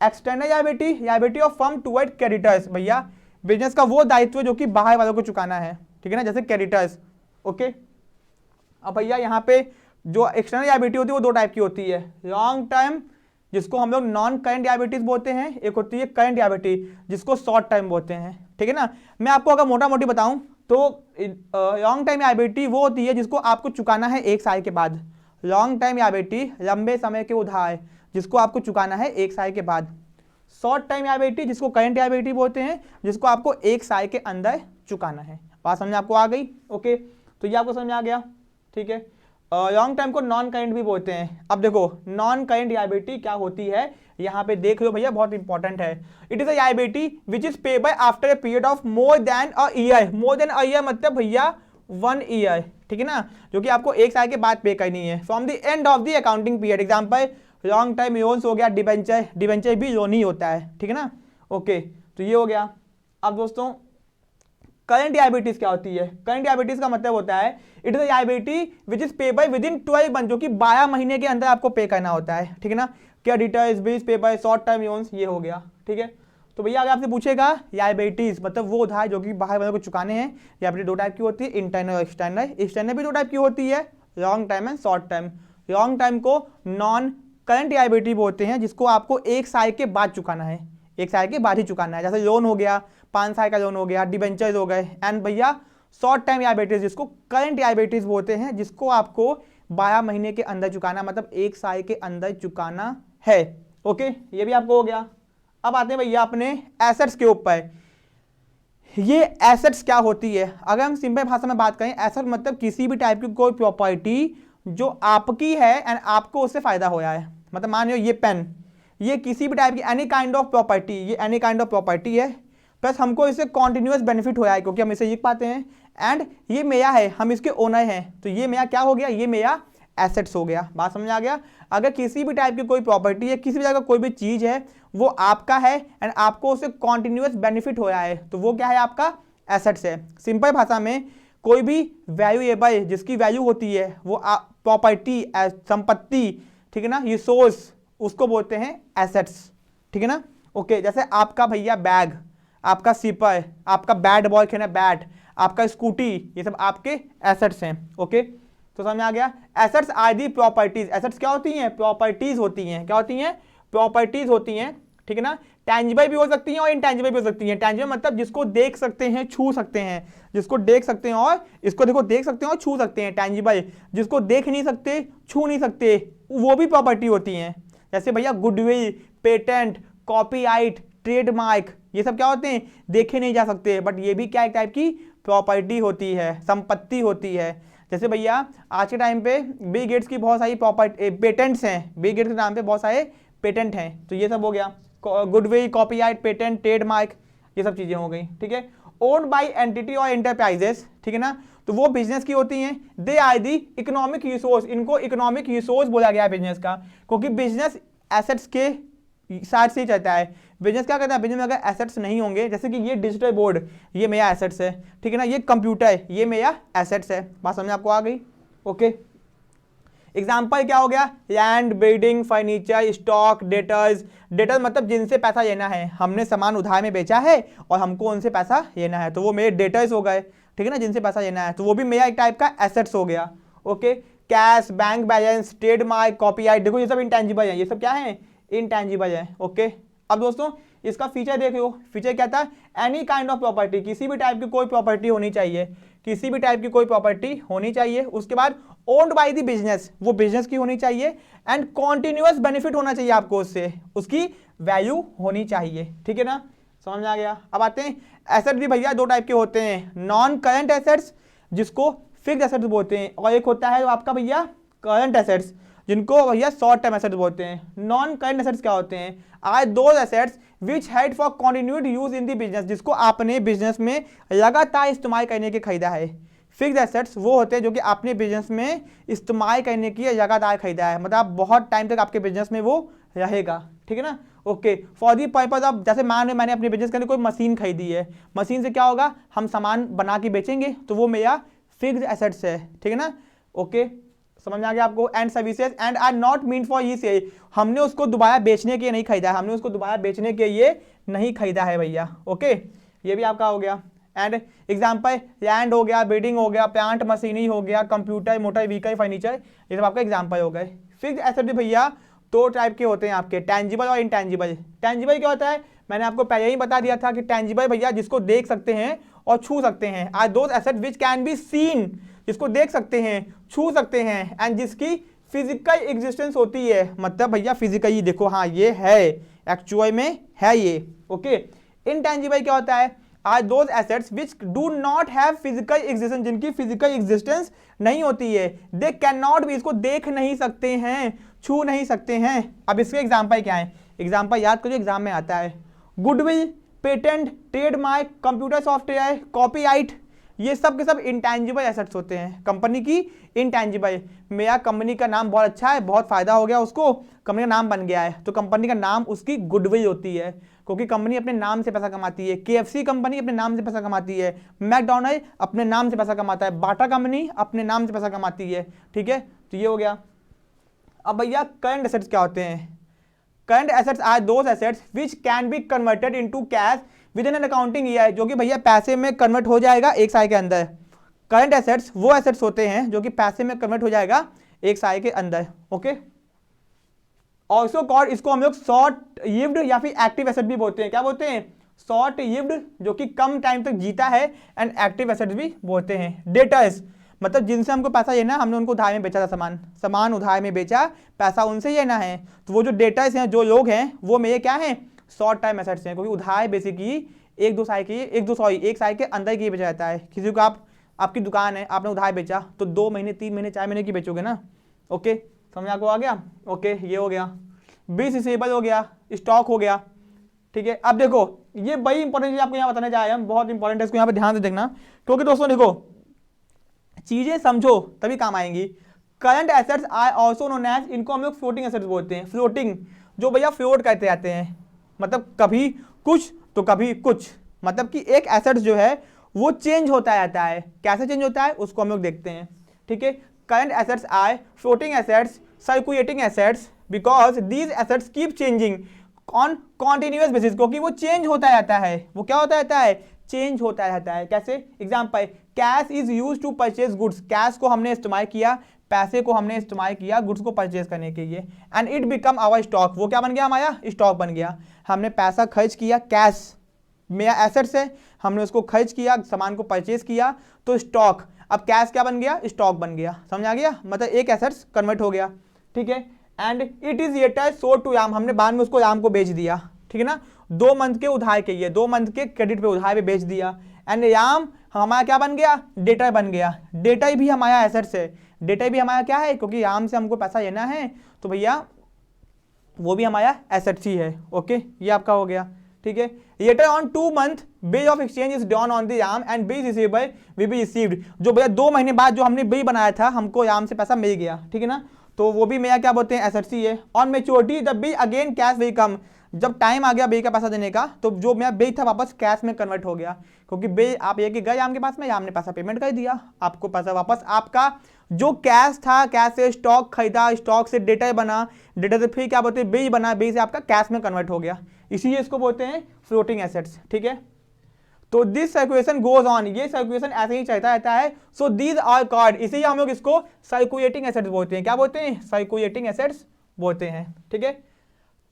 Speaker 1: External liability, liability of firm toward creditors, भैया बिजनेस का वो दायित्व जो कि बाहर वालों को चुकाना है, ठीक है ना, जैसे क्रेडिटर्स, ओके। अब भैया यहाँ पे जो एक्सटर्नल लायबिलिटी होती है वो 2 टाइप की होती है। लॉन्ग टर्म जिसको हम लोग नॉन करंट लायबिलिटीज बोलते हैं, एक होती है करंट लायबिलिटी जिसको शॉर्ट टर्म बोलते हैं, ठीक है ना। मैं आपको अगर मोटा मोटी बताऊं तो लॉन्ग टाइम लायबिलिटी वो होती है जिसको आपको चुकाना है 1 साल के बाद। लॉन्ग टाइम लायबिलिटी लंबे समय के उधार जिसको आपको चुकाना है 1 साल के बाद। शॉर्ट टाइम लायबिलिटी जिसको करंट लायबिलिटी बोलते हैं जिसको आपको 1 साल के अंदर चुकाना है। बात समझ आपको आ गई, ओके। तो ये आपको समझ में आ गया, ठीक है। लॉन्ग टाइम को नॉन करंट भी बोलते हैं। अब देखो नॉन करंट लायबिलिटी क्या होती है, यहाँ पे देख लो भैया, बहुत इंपॉर्टेंट है। It is a liability which is payable after a period of more than a year. More than a year मतलब भैया 1 ईयर, ठीक है ना, जो कि आपको 1 साल के बाद पे करनी है from the end of the accounting period. Example long time loans हो गया, डिबेंचर, डिबेंचर भी लोन ही होता है, ठीक है ना, ओके। तो ये हो गया। अब दोस्तों करंट लायबिलिटीज क्या होती है। करंट लायबिलिटीज का मतलब होता है it is a liability which is payable with in 12 month, जो कि 12 महीने के अंदर आपको पे करना होता है, ठीक है ना। Creditors, bills payable, short term loans, ये हो गया, ठीक है। तो भैया अगर आपसे पूछेगा लायबिलिटीज मतलब वो उधार जो कि बाहर वालों को चुकाने हैं, लायबिलिटी 2 टाइप की होती है, इंटरनल और एक्सटर्नल। एक्सटर्नल भी 2 टाइप की होती है, long time and short time. Long time को नॉन करंट लायबिलिटी बोलते हैं, जिसको आपको 1 साल के बाद चुकाना है, 1 साल के बाद ही चुकाना है। जैसे लोन हो गया, 5 साल का लोन हो गया, डिबेंचर्स हो गए। एंड भैया शॉर्ट टाइम लायबिलिटीज जिसको करंट लायबिलिटीज बोलते हैं, जिसको आपको 12 महीने के अंदर चुकाना, मतलब 1 साल के अंदर चुकाना है। ओके, ये भी आपको हो गया। अब आते हैं भैया अपने एसेट्स के ऊपर। ये एसेट्स क्या होती है? अगर हम सिंपल भाषा में बात करें, एसेट मतलब किसी भी टाइप की कोई प्रॉपर्टी जो आपकी है एंड आपको उससे फायदा हो रहा है। मतलब मान लो ये पेन, ये किसी भी टाइप की एनी काइंड ऑफ प्रॉपर्टी, ये एनी काइंड ऑफ प्रॉपर्टी है, प्लस हमको इससे कॉन्टिन्यूस बेनिफिट हो रहा है क्योंकि हम इसे लिख पाते हैं, एंड ये मेरा है, हम इसके ओनर हैं, तो ये मेरा क्या हो गया? ये मेरा एसेट्स हो गया। बात समझ आ गया? अगर किसी भी टाइप की कोई प्रॉपर्टी है, किसी भी जगह कोई भी चीज है, वो आपका है एंड आपको उससे कॉन्टिन्यूस बेनिफिट हो रहा है, तो वो क्या है? आपका एसेट्स है। सिंपल भाषा में कोई भी वैल्यूएबल जिसकी वैल्यू होती है, वो प्रॉपर्टी, संपत्ति, ठीक है ना, रिसोर्स, उसको बोलते हैं एसेट्स। ठीक है ना? ओके, जैसे आपका भैया बैग, आपका सिपर, आपका बैट बॉल खेलना बैट, आपका स्कूटी, ये सब आपके एसेट्स हैं। ओके, तो समझ में आ गया? Assets are the properties. Assets क्या होती हैं? प्रॉपर्टीज होती हैं। क्या होती हैं? प्रॉपर्टीज होती हैं। ठीक है ना? टैंजिबल भी हो सकती हैं और इनटैंजिबल भी हो सकती हैं। टैंजिबल मतलब जिसको देख सकते हैं, छू सकते हैं, जिसको देख सकते हैं और इसको देखो देख सकते हैं और छू सकते हैं। टैंजिबल जिसको देख नहीं सकते, छू नहीं सकते, वो भी प्रॉपर्टी होती हैं। जैसे भैया गुडविल, पेटेंट, कॉपीराइट, ट्रेडमार्क, ये सब क्या होते हैं? देखे नहीं जा सकते, बट ये भी क्या एक टाइप की प्रॉपर्टी होती है, संपत्ति होती है। जैसे भैया आज के टाइम पे बिल गेट्स की बहुत सारी प्रॉपर्टी पेटेंट्स हैं, बिल गेट्स के नाम पे बहुत सारे पेटेंट हैं, तो ये सब हो गया। गुडविल, कॉपीराइट, पेटेंट, ट्रेडमार्क, ये सब चीजें हो गई। ठीक है? ओन्ड बाय एंटिटी और एंटरप्राइजेस, ठीक है ना, तो वो बिजनेस की होती हैं। They are the economic resource, इनको इकोनॉमिक रिसोर्स बोला गया है बिजनेस का, क्योंकि बिजनेस एसेट्स के साथ से ही चलता है। बिजनेस क्या करता है? बिजनेस में अगर एसेट्स नहीं होंगे, जैसे कि ये डिजिटल बोर्ड, ये मेरा एसेट्स है, ठीक है ना, ये कंप्यूटर, ये मेरा एसेट्स है। बात समझ आपको आ गई? ओके, एग्जाम्पल क्या हो गया? Land, building, furniture, stock, debtors. Debtors मतलब जिनसे पैसा लेना है, हमने सामान उधार में बेचा है और हमको उनसे पैसा लेना है, तो वो मेरे डेटर्स हो गए। ठीक है ना? जिनसे पैसा लेना है, तो वो भी मेरा एक टाइप का एसेट्स हो गया। Okay, cash, bank balance, trademark, copyright, देखो ये सब इंटेंजिबल है, ये सब क्या है? इंटेंजिबल है। ओके, अब दोस्तों इसका फीचर देख लो। फीचर क्या था? एनी काइंड ऑफ प्रॉपर्टी, किसी भी टाइप की कोई प्रॉपर्टी होनी चाहिए, किसी भी टाइप की कोई प्रॉपर्टी होनी चाहिए। उसके बाद ओन्ड बाय द बिजनेस, वो बिजनेस की होनी चाहिए, एंड कॉन्टिन्यूअस बेनिफिट होना चाहिए आपको उससे, उसकी वैल्यू होनी चाहिए। ठीक है ना? समझ में आ गया? अब आते हैं एसेट भी भैया दो टाइप के होते हैं, नॉन करंट एसेट्स जिसको फिक्स्ड एसेट्स बोलते हैं, और एक होता है आपका भैया करंट एसेट्स जिनको भैया शॉर्ट टर्म एसेट्स बोलते हैं। नॉन करंट एसेट्स क्या होते हैं? Are those assets which had for continued use in the business, जिसको आपने बिजनेस में लगातार इस्तेमाल करने के खरीदा है। फिक्स्ड एसेट्स वो होते हैं जो कि आपने बिजनेस में इस्तेमाल करने की लगातार खरीदा है, मतलब बहुत टाइम तक आपके बिजनेस में वो रहेगा। ठीक है ना? Okay, for the purpose of, जैसे मैंने अपने बिजनेस के अंदर कोई मशीन खरीदी है, मशीन से क्या होगा? हम सामान बना के बेचेंगे, तो वो मेरा फिक्स्ड एसेट्स है। ठीक है ना? ओके, समझ में आ गया आपको? And services and are not mean for ये से, हमने उसको दोबारा बेचने के लिए नहीं खरीदा है, हमने उसको दोबारा बेचने के लिए नहीं खरीदा है भैया। ओके, ये भी आपका हो गया। एंड एग्जाम्पल लैंड हो गया, बिल्डिंग हो गया, प्लांट मशीनरी हो गया, कंप्यूटर, मोटर व्हीकल, फर्नीचर, ये सब आपका एग्जाम्पल हो गए। फिक्स्ड एसेट भी भैया दो टाइप के होते हैं आपके, टैंजिबल और इनटैंजिबल। टैंजिबल क्या होता है? मैंने आपको पहले ही बता दिया था कि टैंजिबल भैया जिसको देख सकते हैं और छू सकते हैं, are those asset which can be seen, जिसको देख सकते हैं, छू सकते हैं, एंड जिसकी फिजिकल एग्जिस्टेंस होती है, मतलब भैया फिजिकली देखो, हाँ ये है, एक्चुअल में है ये। ओके, इनटैंजिबल क्या होता है? Are those assets which do not have physical existence, जिनकी फिजिकल एग्जिस्टेंस नहीं होती है, दे कैन नॉट बी, इसको देख नहीं सकते हैं, छू नहीं सकते हैं। अब इसके एग्जाम्पल क्या है? एग्जाम्पल याद करिए, एग्जाम में आता है। Goodwill, patent, trademark, computer software, copyright, ये सब के सब इंटैंजिबल एसेट्स होते हैं, कंपनी की इंटैंजिबल। मेरा कंपनी का नाम बहुत अच्छा है, बहुत फायदा हो गया उसको, कंपनी का नाम बन गया है, तो कंपनी का नाम उसकी गुडविल होती है, क्योंकि कंपनी अपने नाम से पैसा कमाती है। KFC कंपनी अपने नाम से पैसा कमाती है, मैकडोनल्ड अपने नाम से पैसा कमाता है, बाटा कंपनी अपने नाम से पैसा कमाती है। ठीक है, तो ये हो गया। अब भैया करंट एसेट्स क्या होते हैं? Current assets are those assets which can be converted into cash within an accounting year, जो कि भैया पैसे में कन्वर्ट हो जाएगा 1 साल के अंदर। करंट एसेट्स वो एसेट्स होते हैं जो कि पैसे में कन्वर्ट हो जाएगा एक साल के अंदर। ओके, ऑल्सो कॉल्ड, इसको हम लोग शॉर्ट लिव्ड या फिर एक्टिव एसेट भी बोलते हैं। क्या बोलते हैं? शॉर्ट लिव्ड, जो कि कम टाइम तक जीता है, एंड एक्टिव एसेट भी बोलते हैं। डेटर्स मतलब जिनसे हमको पैसा लेना, हमने उनको उधार में बेचा था, सामान उधार में बेचा, पैसा उनसे लेना है। तो वो जो डेटर्स हैं, जो लोग हैं, वो मेरे क्या हैं? शॉर्ट टाइम एसेट्स हैं, क्योंकि उधार बेसिकली एक साल के अंदर की बेचा जाता है। किसी को आपकी दुकान है, आपने उधार बेचा तो 2 महीने, 3 महीने, 4 महीने की बेचोगे ना। ओके, समझ आपको आ गया? ओके, ये हो गया। बिल रिसीवेबल हो गया, स्टॉक हो गया। ठीक है, अब देखो ये बड़ी इंपॉर्टेंट चीज आपको यहाँ बताने जा रहे हैं हम, बहुत इंपॉर्टेंट है, इसको यहाँ पे ध्यान से देखना, क्योंकि दोस्तों देखो चीजें समझो तभी काम आएंगी। Current assets are also known as, इनको हम लोग फ्लोटिंग एसेट्स बोलते हैं। फ्लोटिंग, जो भैया फ्लोट करते जाते हैं, मतलब कभी कुछ तो कभी कुछ, मतलब कि एक एसेट्स जो है वो चेंज होता रहता है। कैसे चेंज होता है उसको हम लोग देखते हैं। ठीक है, current assets are floating assets, circulating assets, because these assets keep changing on continuous basis, क्योंकि वो चेंज होता रहता है। वो क्या होता रहता है? चेंज होता रहता है। कैसे? Example, cash is use to purchase goods, cash को हमने इस्तेमाल किया, पैसे को हमने इस्तेमाल किया गुड्स को परचेज करने के लिए, and it become our stock, वो क्या बन गया? हमारा स्टॉक बन गया। हमने पैसा खर्च किया, कैश मेरा एसेट्स है, हमने उसको खर्च किया, सामान को परचेज किया, तो स्टॉक, अब कैश क्या बन गया? स्टॉक बन गया। समझ आ गया? मतलब एक एसेट्स कन्वर्ट हो गया। ठीक है, and it is later sold to याम, हमने बाद में उसको याम को बेच दिया। ठीक है ना, 2 मंथ के उधार के लिए, 2 मंथ के क्रेडिट पे उधार पे बेच दिया, एंड याम हमारा क्या बन गया? डेटा बन गया। डेटा भी हमारा एसेट्स है, डेटा भी हमारा क्या है? क्योंकि याम से हमको पैसा लेना है, तो भैया वो भी हमारा एसेट्स ही है। ओके, ये आपका हो गया। ठीक है, later on 2 month bill of exchange is done on the yam and bill receivable will be received, जो भैया 2 महीने बाद जो हमने बिल बनाया था, हमको याम से पैसा मिल गया। ठीक है ना, तो वो भी मेरा क्या बोलते हैं? एसेट्स ही है। On maturity the bill again cash will come, जब टाइम आ गया बिल का पैसा देने का, तो जो मेरा बिल था वापस कैश में कन्वर्ट हो गया, क्योंकि बिल आप ये कि गए याम के पास में, याम ने पैसा पेमेंट कर दिया, आपको पैसा वापस, आपका जो कैश था, कैश से स्टॉक खरीदा, स्टॉक से डेटा बना, डेटा से फिर क्या बोलते हैं? बिल बना, बिल से आपका कैश में कन्वर्ट हो गया, इसीलिए इसको बोलते हैं फ्लोटिंग एसेट्स। ठीक है, तो दिस सर्कुलेशन गोज ऑन, ये सर्कुलेशन ऐसे ही चलता रहता है। सो दीज आर कॉल्ड, इसीलिए हम लोग इसको सर्कुलेटिंग एसेट्स बोलते हैं। क्या बोलते हैं? सर्कुलेटिंग एसेट्स बोलते हैं। ठीक है,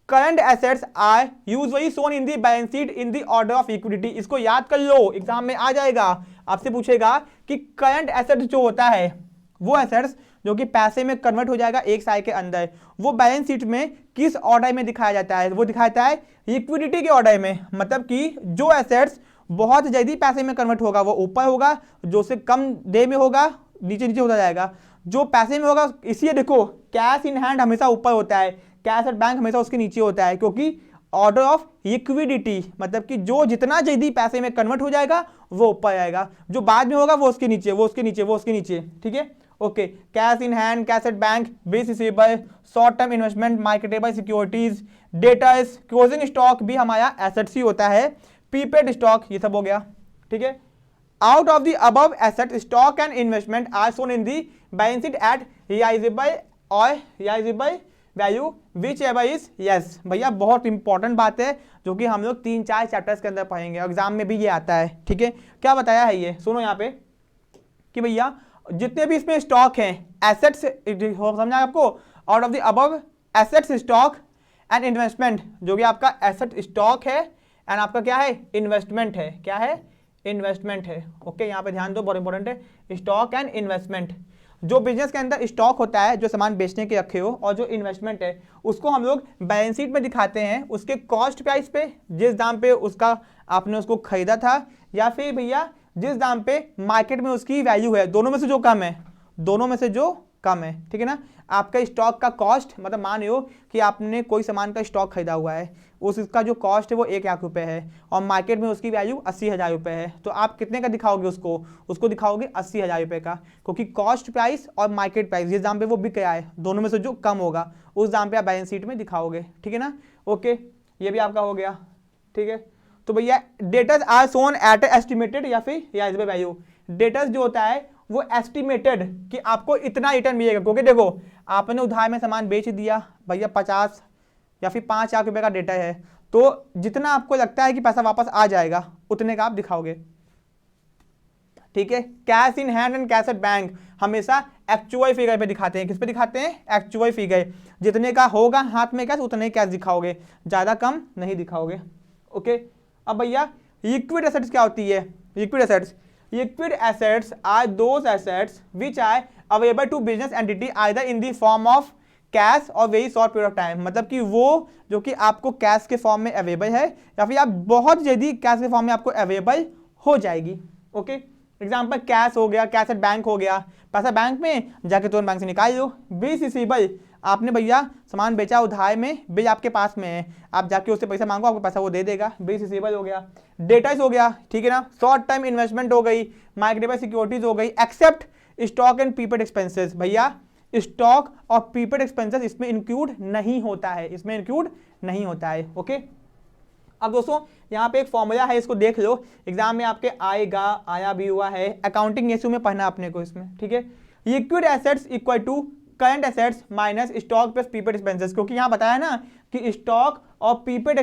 Speaker 1: current assets are usually shown in the balance sheet in the order of equity, इसको याद कर लो, एग्जाम में आ जाएगा, आपसे पूछेगा कि करंट एसेट्स जो होता है, वो एसेट्स जो कि पैसे में कन्वर्ट हो जाएगा 1 साल के अंदर, वो बैलेंस शीट में किस ऑर्डर में दिखाया जाता है? वो दिखाता है लिक्विडिटी के ऑर्डर में, मतलब कि जो एसेट्स बहुत जल्दी पैसे में कन्वर्ट होगा वो ऊपर होगा, जो से कम देर में होगा नीचे नीचे होता जाएगा, जो पैसे में होगा। इसलिए देखो कैश इन हैंड हमेशा ऊपर होता है, कैश एट बैंक हमेशा उसके नीचे होता है, क्योंकि ऑर्डर ऑफ लिक्विडिटी, मतलब कि जो जितना जल्दी पैसे में कन्वर्ट हो जाएगा वो ऊपर आएगा, जो बाद में होगा वो उसके नीचे, वो उसके नीचे, वो उसके नीचे। ठीक है, okay, cash in hand, cash at bank, bills receivable, short term investment, marketable securities, debtors, closing stock भी हमारा एसेट्स ही होता है, प्रीपेड स्टॉक, ये सब हो गया। ठीक है, out of the above asset stock and investment are shown in the balance sheet at realisable or realisable value whichever is yes. भैया बहुत इंपॉर्टेंट बात है, जो कि हम लोग 3-4 चैप्टर्स के अंदर पढ़ेंगे, एग्जाम में भी ये आता है। ठीक है, क्या बताया है ये सुनो यहाँ पे कि भैया जितने भी इसमें स्टॉक हैं, एसेट्स, समझा आपको? Out of the above assets stock and investment, जो कि आपका एसेट स्टॉक है एंड आपका क्या है? इन्वेस्टमेंट है। क्या है? इन्वेस्टमेंट है। ओके, यहाँ पे ध्यान दो, बहुत इंपॉर्टेंट है, स्टॉक एंड इन्वेस्टमेंट। जो बिजनेस के अंदर स्टॉक होता है, जो सामान बेचने के रखे हो, और जो इन्वेस्टमेंट है उसको हम लोग बैलेंस शीट में दिखाते हैं उसके कॉस्ट प्राइस पे, जिस दाम पे उसका आपने उसको खरीदा था, या फिर भैया जिस दाम पे मार्केट में उसकी वैल्यू है, दोनों में से जो कम है, दोनों में से जो कम है। ठीक है ना, आपका स्टॉक का कॉस्ट, मतलब मान लो कि आपने कोई सामान का स्टॉक खरीदा हुआ है, उसका जो कॉस्ट है वो 1 लाख रुपए है, और मार्केट में उसकी वैल्यू 80,000 रुपये है, तो आप कितने का दिखाओगे उसको दिखाओगे 80,000 रुपये का, क्योंकि कॉस्ट प्राइस और मार्केट प्राइस जिस दाम पे वो बिक रहा है, दोनों में से जो कम होगा उस दाम पे आप बैलेंस शीट में दिखाओगे। ठीक है ना, ओके, ये भी आपका हो गया। ठीक है, तो भैया debtors are shown at estimated या फिर रियलाइजेबल वैल्यू, डेटर्स जो होता है वो एस्टिमेटेड कि आपको इतना रिटर्न मिलेगा, क्योंकि देखो आपने उधार में सामान बेच दिया भैया 50 या फिर 5 लाख रुपए का डेटा है, तो जितना आपको लगता है कि पैसा वापस आ जाएगा उतने का आप दिखाओगे। ठीक है। Cash in hand and cash at bank हमेशा एक्चुअल फिगर पे दिखाते हैं। किस पे दिखाते हैं? Actual figure. जितने का होगा हाथ में कैश उतने कैश दिखाओगे, ज्यादा कम नहीं दिखाओगे। ओके। अब भैया लिक्विड एसेट्स क्या होती है? Liquid assets are those assets which are available to business entity either in the form of cash or very short period of time. मतलब कि वो जो कि आपको कैश के फॉर्म में अवेलेबल है या फिर आप बहुत जल्दी कैश के फॉर्म में आपको अवेलेबल हो जाएगी। ओके। एग्जाम्पल कैश हो गया, कैश एट बैंक हो गया, पैसा बैंक में जाके तुरंत बैंक से निकाल लो। बिल रिसीवेबल, आपने भैया सामान बेचा उधार में, बिल आपके पास में है, आप जाके उससे पैसा मांगो, आपको पैसा वो दे देगा, बिल रिसीवेबल हो गया। डेटर्स हो गया, ठीक है ना, शॉर्ट टाइम इन्वेस्टमेंट हो गई, मार्केटेबल सिक्योरिटीज हो गई, except stock and prepaid expenses. भैया स्टॉक और प्रीपेड एक्सपेंसेस इसमें इंक्लूड नहीं होता है, ओके। अब दोस्तों यहाँ पे एक फॉर्मूला है, इसको देख लो, एग्जाम में आपके आया भी हुआ है, अकाउंटिंग रेशियो में पढ़ना अपने को इसमें, ठीक है। Liquid assets equal to current assets minus stock plus prepaid expenses, क्योंकि यहाँ बताया ना कि स्टॉक और प्रीपेड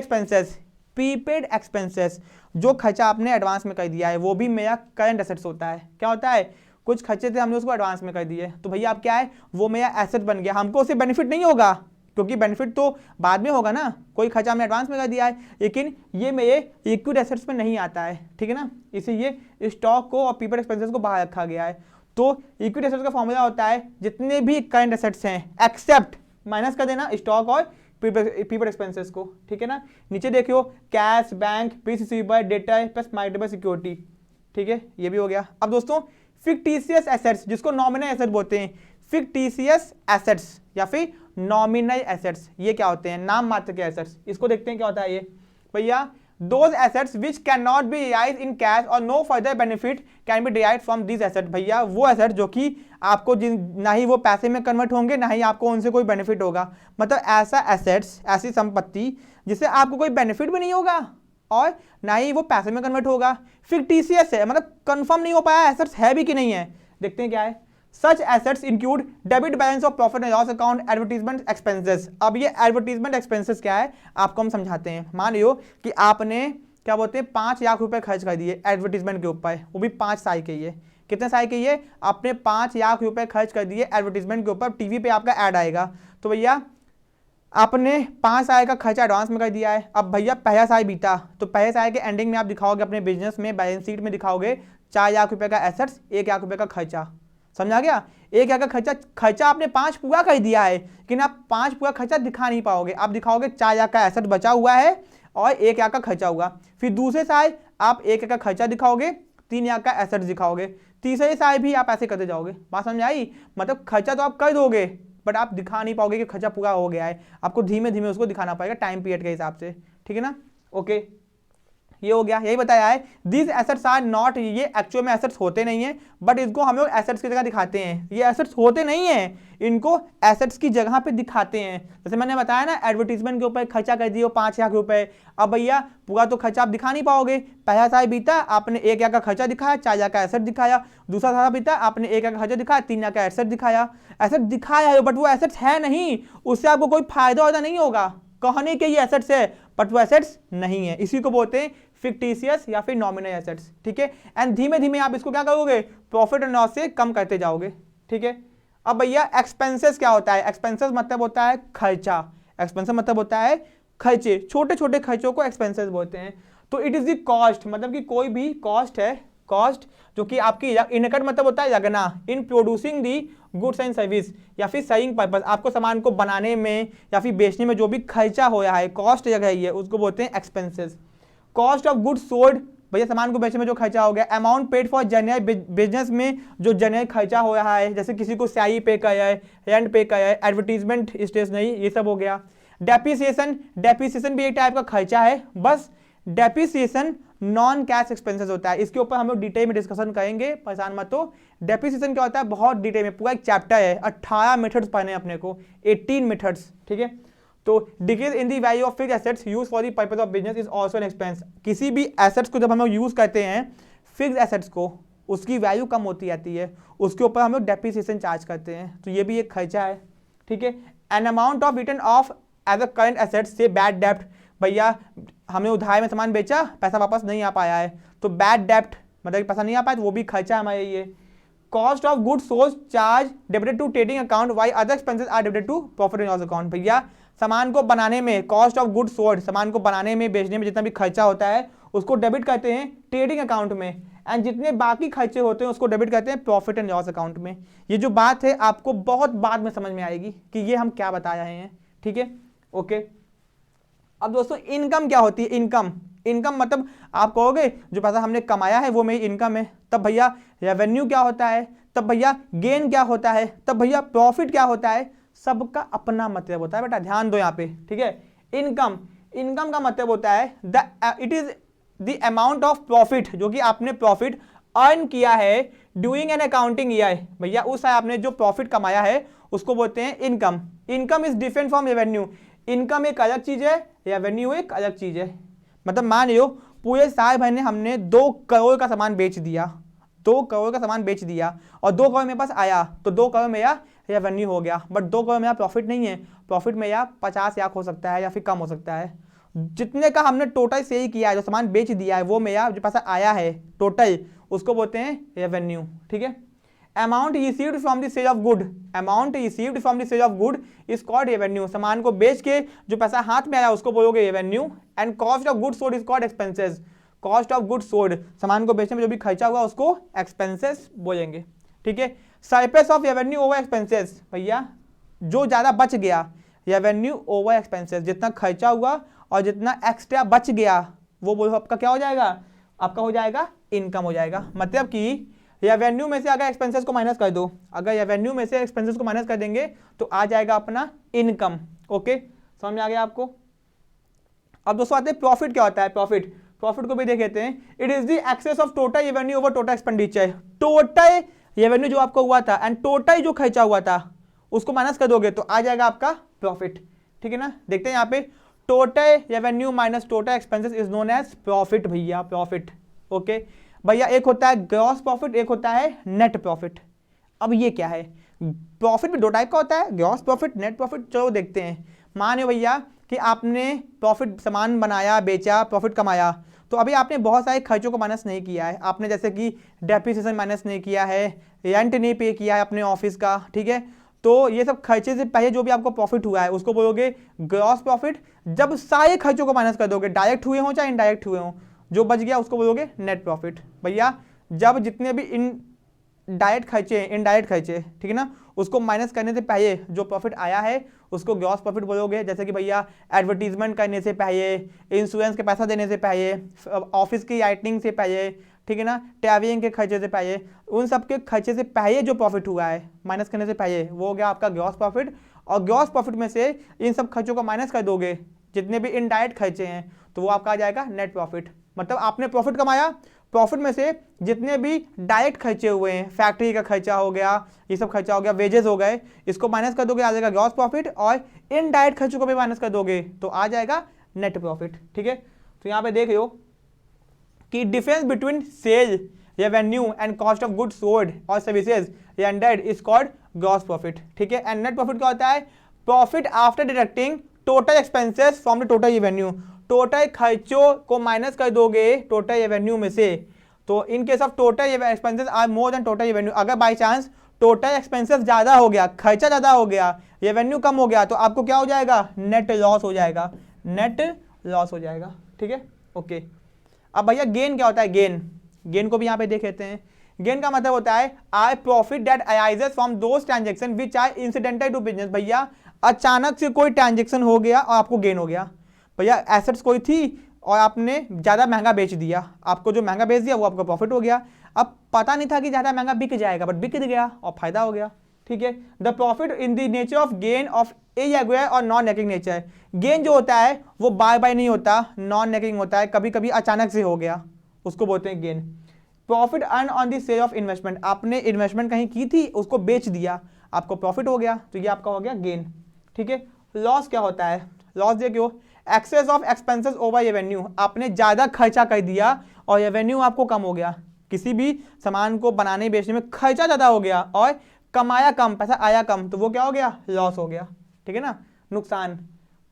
Speaker 1: एक्सपेंसेस जो खर्चा आपने एडवांस में कर दिया है वो भी मेरा करंट एसेट्स होता है। क्या होता है? कुछ खर्चे थे हमने उसको एडवांस में कर दिए, तो भैया आप क्या है, वो मेरा एसेट बन गया। हमको उससे बेनिफिट नहीं होगा, क्योंकि बेनिफिट तो बाद में होगा ना, कोई खर्चा हमने एडवांस में कर दिया है, लेकिन ये मेरे लिक्विड एसेट्स में नहीं आता है, ठीक है ना। इसीलिए स्टॉक को और प्रीपेड एक्सपेंसेस को बाहर रखा गया है। तो लिक्विड एसेट्स का फॉर्मूला होता है जितने भी करंट एसेट्स हैं एक्सेप्ट, माइनस कर देना स्टॉक और प्रीपेड एक्सपेंसेस को, ठीक है ना। नीचे देखियो cash, bank, bill receivable, debtor plus marketable security, ठीक है, ये भी हो गया। अब दोस्तों फिक्टिशियस एसेट्स, जिसको नॉमिनल एसेट बोलते हैं, फिक्टिशियस एसेट्स या फिर नॉमिनल एसेट्स, ये क्या होते हैं? नाम मात्र के एसेट्स। इसको देखते हैं क्या होता है ये। भैया those assets which can not be realised in cash or no further benefit can be derived from this asset. भैया वो एसेट जो कि आपको ना ही वो पैसे में कन्वर्ट होंगे, ना ही आपको उनसे कोई बेनिफिट होगा। मतलब ऐसा एसेट्स, ऐसी संपत्ति जिससे आपको कोई बेनिफिट भी नहीं होगा और ना ही वो पैसे में कन्वर्ट होगा। फिक्टिशियस है, मतलब कंफर्म नहीं हो पाया एसेट्स है भी कि नहीं है। देखते हैं क्या है। सच assets include debit balance of profit and loss account, advertisement expenses. अब ये एडवर्टीजमेंट एक्सपेंसेस क्या है आपको हम समझाते हैं। मान लो कि आपने क्या बोलते हैं 5 लाख रुपए खर्च कर दिए एडवर्टीजमेंट के ऊपर, वो भी 5 साल के लिए। कितने साल के लिए? आपने 5 लाख रुपए खर्च कर दिए एडवर्टीजमेंट के ऊपर, टीवी पे आपका ऐड आएगा, तो भैया आपने 5 साल का खर्चा एडवांस में कर दिया है। अब भैया पहला साल बीता, तो पहले साल के एंडिंग में आप दिखाओगे अपने बिजनेस में, बैलेंस शीट में दिखाओगे 4 लाख रुपए का एसेट्स, 1 लाख रुपए का खर्चा। समझा गया? 1 लाख का खर्चा आपने 5 पूरा कर दिया है, लेकिन आप 5 पूरा खर्चा दिखा नहीं पाओगे। आप दिखाओगे 4 लाख का एसेट बचा हुआ है और 1 लाख का खर्चा हुआ। फिर दूसरे साल आप 1 लाख का खर्चा दिखाओगे, 3 लाख का एसेट दिखाओगे। तीसरे साल भी आप ऐसे करते जाओगे। बात समझ आई? मतलब खर्चा तो आप कर दोगे बट आप दिखा नहीं पाओगे कि खर्चा पूरा हो गया है। आपको धीमे धीमे उसको दिखाना पड़ेगा टाइम पीरियड के हिसाब से, ठीक है ना। ओके, ये हो गया, यही बताया है। दिस एसेट्स आर नॉट, ये एक्चुअल में एसेट्स होते नहीं है, बट इसको हम लोग एसेट्स की जगह दिखाते हैं। ये एसेट्स होते नहीं है, इनको एसेट्स की जगह पे दिखाते हैं। जैसे मैंने बताया ना, एडवर्टीजमेंट के ऊपर खर्चा कर दिए 5 लाख रुपए। अब भैया पूरा तो खर्चा आप दिखा नहीं पाओगे। पहला साल बीता, आपने 1 लाख का खर्चा दिखाया, 4 लाख का एसेट दिखाया। दूसरा साल बीता, आपने 1 लाख का खर्चा दिखाया, 3 लाख का एसेट दिखाया। एसेट दिखाया है बट वो एसेट्स है नहीं, उससे आपको कोई फायदा होता नहीं होगा। कहने के ये एसेट्स है बट वो एसेट्स नहीं है, इसी को बोलते हैं फिक्टिशियस या फिर नॉमिनल एसेट्स, ठीक है। एंड धीमे धीमे आप इसको क्या करोगे, प्रॉफिट एंड लॉस से कम करते जाओगे, ठीक है। अब भैया एक्सपेंसेस क्या होता है? एक्सपेंसेस मतलब होता है खर्चा। एक्सपेंसेस मतलब होता है खर्चे, छोटे छोटे खर्चों को एक्सपेंसेस बोलते हैं। तो इट इज द कॉस्ट, मतलब कि कोई भी कॉस्ट है, कॉस्ट जो कि आपकी इनकट मतलब होता है लगना, in producing the goods and service या फिर सेलिंग पर्पस, आपको सामान को बनाने में या फिर बेचने में जो भी खर्चा हो रहा है, कॉस्ट जगह है, उसको बोलते हैं expenses. Cost of goods sold, भैया सामान को बेचने में जो खर्चा हो गया। Amount paid for general business में जो जनरल खर्चा हो रहा है, जैसे किसी को स्याही पे किया है, रेंट पे किया है, एडवर्टीजमेंट स्टेशनरी, ये सब हो गया। डेप्रिसिएशन, डेप्रिसिएशन भी एक टाइप का खर्चा है, बस डेप्रिसिएशन नॉन कैश एक्सपेंसेस होता है। इसके ऊपर हम लोग डिटेल में डिस्कशन करेंगे, परेशान मत हो। डेप्रिसिएशन क्या होता है बहुत डिटेल में, पूरा एक चैप्टर है, 18 मेथड्स पढ़ने अपने को, 18 मेथड्स, ठीक है। तो decrease in the value of fixed assets use for the purpose of business is also an expense. किसी भी एसेट्स को जब हम लोग यूज करते हैं, फिक्स्ड एसेट्स को, उसकी वैल्यू कम होती जाती है, उसके ऊपर हम लोग डेप्रिसिएशन चार्ज करते हैं, तो ये भी एक खर्चा है, ठीक है। An amount of return of as a current assets से बैड डेप्ट, भैया हमने उधार में सामान बेचा, पैसा वापस नहीं आ पाया है, तो बैड डेप्ट मतलब कि पैसा नहीं आ पाया तो वो भी खर्चा है हमारे लिए। Cost of good sold charge debited to trading account why other expenses are debited to profit and loss account. भैया सामान को बनाने में कॉस्ट ऑफ गुड सोल्ड, सामान को बनाने में बेचने में जितना भी खर्चा होता है उसको डेबिट करते हैं ट्रेडिंग अकाउंट में, एंड जितने बाकी खर्चे होते हैं उसको डेबिट करते हैं प्रॉफिट एंड लॉस अकाउंट में। ये जो बात है आपको बहुत बाद में समझ में आएगी कि ये हम क्या बता रहे हैं, ठीक है, ओके। अब दोस्तों इनकम क्या होती है? इनकम, इनकम मतलब आप कहोगे जो पैसा हमने कमाया है वो मेरी इनकम है। तब भैया रेवेन्यू क्या होता है? तब भैया गेन क्या होता है? तब भैया प्रॉफिट क्या होता है? सबका अपना मतलब होता है बेटा, ध्यान दो यहाँ पे, ठीक है। इनकम, इनकम का मतलब होता है it is the amount of profit, जो कि आपने प्रॉफिट अर्न किया है ड्यूरिंग एन अकाउंटिंग ईयर। भैया उस आपने जो प्रॉफिट कमाया है उसको बोलते हैं income. Income is different from revenue. Income एक अलग चीज है, रेवेन्यू एक अलग चीज है। मतलब मान लो पूरे साल भर में हमने 2 करोड़ का सामान बेच दिया, 2 करोड़ का सामान बेच दिया और 2 करोड़ मेरे पास आया, तो 2 करोड़ मेरा रेवेन्यू हो गया। बट 2 करोड़ मेरा प्रॉफिट नहीं है, प्रॉफिट मेरा 50 लाख हो सकता है या फिर कम हो सकता है। जितने का हमने टोटल सेल किया है, जो सामान बेच दिया है, वो मेरा जो पैसा आया है टोटल, उसको बोलते हैं रेवेन्यू, ठीक है। Amount received from the sale of good, amount received from the sale of good is called revenue. सामान को बेच के जो पैसा हाथ में आया उसको बोलोगे revenue. And cost of good sold is called expenses. Cost of good sold, सामान को बेचने में जो भी खर्चा हुआ उसको एक्सपेंसेस बोलेंगे, ठीक है। Surplus of revenue over expenses, भैया जो ज़्यादा बच गया, रेवेन्यू ओवर एक्सपेंसेस, जितना खर्चा हुआ और जितना एक्स्ट्रा बच गया वो बोलो आपका क्या हो जाएगा? आपका हो जाएगा इनकम हो जाएगा। मतलब कि रेवेन्यू में से अगर एक्सपेंसेस को माइनस कर दो, अगर रेवेन्यू में से एक्सपेंसेस को माइनस कर देंगे तो आ जाएगा अपना इनकम, ओके, समझ में आ गया आपको। अब दोस्तों आते हैं प्रॉफिट क्या होता है? प्रॉफिट, प्रॉफिट को भी देख लेते हैं। It is the excess of total revenue over total expenditure. Total revenue जो आपका हुआ था एंड टोटल जो खर्चा हुआ था उसको माइनस कर दोगे तो आ जाएगा आपका प्रॉफिट, ठीक है ना। देखते हैं यहाँ पे, total revenue minus total expenses is known as profit. भैया प्रॉफिट, ओके भैया, एक होता है ग्रॉस प्रॉफिट, एक होता है नेट प्रॉफिट। अब ये क्या है? प्रॉफिट भी 2 टाइप का होता है, ग्रॉस प्रॉफिट, नेट प्रॉफिट। चलो देखते हैं। माने भैया कि आपने प्रॉफिट, सामान बनाया, बेचा, प्रॉफिट कमाया, तो अभी आपने बहुत सारे खर्चों को माइनस नहीं किया है। आपने जैसे कि डेप्रिसिएशन माइनस नहीं किया है, रेंट नहीं पे किया है अपने ऑफिस का, ठीक है। तो ये सब खर्चे से पहले जो भी आपको प्रॉफिट हुआ है उसको बोलोगे ग्रॉस प्रॉफिट। जब सारे खर्चों को माइनस कर दोगे, डायरेक्ट हुए हों चाहे इनडायरेक्ट हुए हों, जो बच गया उसको बोलोगे नेट प्रॉफिट। भैया जब जितने भी डायरेक्ट खर्चे, इनडायरेक्ट खर्चे, ठीक है ना, उसको माइनस करने से पहले जो प्रॉफिट आया है उसको ग्रॉस प्रॉफिट बोलोगे। जैसे कि भैया एडवर्टीजमेंट करने से पहले, इंश्योरेंस के पैसा देने से पहले, ऑफिस की लाइटनिंग से पहले, ठीक है ना, ट्रैवलिंग के खर्चे से पहले, उन सब के खर्चे से पहले जो प्रॉफिट हुआ है माइनस करने से पहले, वो हो गया आपका ग्रॉस प्रॉफिट। और ग्रॉस प्रॉफिट में से इन सब खर्चों को माइनस कर दोगे, जितने भी इनडायरेक्ट खर्चे हैं, तो वो आपका आ जाएगा नेट प्रॉफिट। मतलब आपने प्रॉफिट कमाया, प्रॉफिट में से जितने भी डायरेक्ट खर्चे हुए हैं, फैक्ट्री का खर्चा हो गया, ये सब खर्चा हो गया, वेजेस हो गए, इसको माइनस कर दोगे आ जाएगा ग्रॉस प्रॉफिट। और इनडायरेक्ट खर्चों को भी माइनस कर दोगे तो आ जाएगा नेट प्रॉफिट, ठीक है। तो यहाँ पे देख लो कि difference between sale revenue and cost of goods sold or services rendered is called gross profit, ठीक है। एंड नेट प्रॉफिट क्या होता है? Profit after deducting total expenses from the total revenue. Total खर्चों को माइनस कर दोगे टोटल रेवेन्यू में से। तो in case of total expenses are more than total revenue, अगर बाई चांस टोटल एक्सपेंसेस ज़्यादा हो गया, खर्चा ज़्यादा हो गया, रेवेन्यू कम हो गया, तो आपको क्या हो जाएगा? नेट लॉस हो जाएगा, नेट लॉस हो जाएगा, ठीक है, ओके। अब भैया गेन क्या होता है? गेन, गेन को भी यहाँ पे देख लेते हैं। गेन का मतलब होता है I profit that arises from those transaction which are incidental to business. भैया अचानक से कोई ट्रांजेक्शन हो गया और आपको गेन हो गया। भैया एसेट्स कोई थी और आपने ज़्यादा महंगा बेच दिया, आपको जो महंगा बेच दिया वो आपका प्रॉफिट हो गया। अब पता नहीं था कि ज़्यादा महंगा बिक जाएगा, बट बिक गया और फायदा हो गया, ठीक है। The profit in the nature of gain of irregular और नॉन नेकिंग नेचर। गेन जो होता है वो बाय बाय नहीं होता, नॉन नेकिंग होता है, कभी कभी अचानक से हो गया, उसको बोलते हैं gain. Profit earn on the sale of investment, आपने इन्वेस्टमेंट कहीं की थी, उसको बेच दिया, आपको प्रॉफिट हो गया, तो ये आपका हो गया गेन, ठीक है। लॉस क्या होता है? लॉस देखियो, excess of expenses over revenue, आपने ज़्यादा खर्चा कर दिया और रेवेन्यू आपको कम हो गया। किसी भी सामान को बनाने बेचने में खर्चा ज़्यादा हो गया और कमाया कम, पैसा आया कम, तो वो क्या हो गया? लॉस हो गया, ठीक है ना, नुकसान।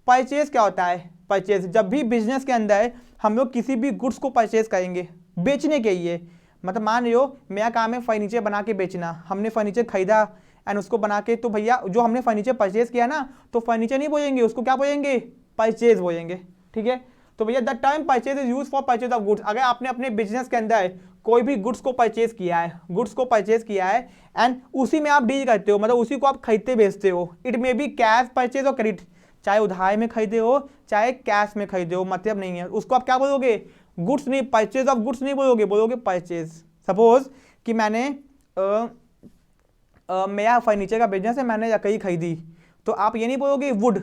Speaker 1: परचेज क्या होता है? परचेज, जब भी बिजनेस के अंदर हम लोग किसी भी गुड्स को परचेज करेंगे बेचने के लिए, मतलब मान रहे हो मेरा काम है फर्नीचर बना के बेचना, हमने फर्नीचर खरीदा एंड उसको बना के, तो भैया जो हमने फर्नीचर परचेज किया ना, तो फर्नीचर नहीं बोलेंगे उसको, क्या बोलेंगे, परचेज बोलेंगे, ठीक है। तो भैया the term purchase is use for purchase of goods. अगर आपने अपने बिजनेस के अंदर कोई भी गुड्स को परचेज किया है, गुड्स को परचेज किया है एंड उसी में आप डील करते हो, मतलब उसी को आप खरीदते बेचते हो, it may be cash purchase और क्रेडिट, चाहे उधार में खरीदे हो चाहे कैश में खरीदे हो, मतलब नहीं है, उसको आप क्या बोलोगे, गुड्स नहीं, परचेज ऑफ गुड्स नहीं बोलोगे, बोलोगे परचेज। सपोज कि मैंने मेरा फर्नीचर का बिजनेस है, मैंने लकड़ी खरीदी, तो आप ये नहीं बोलोगे वुड,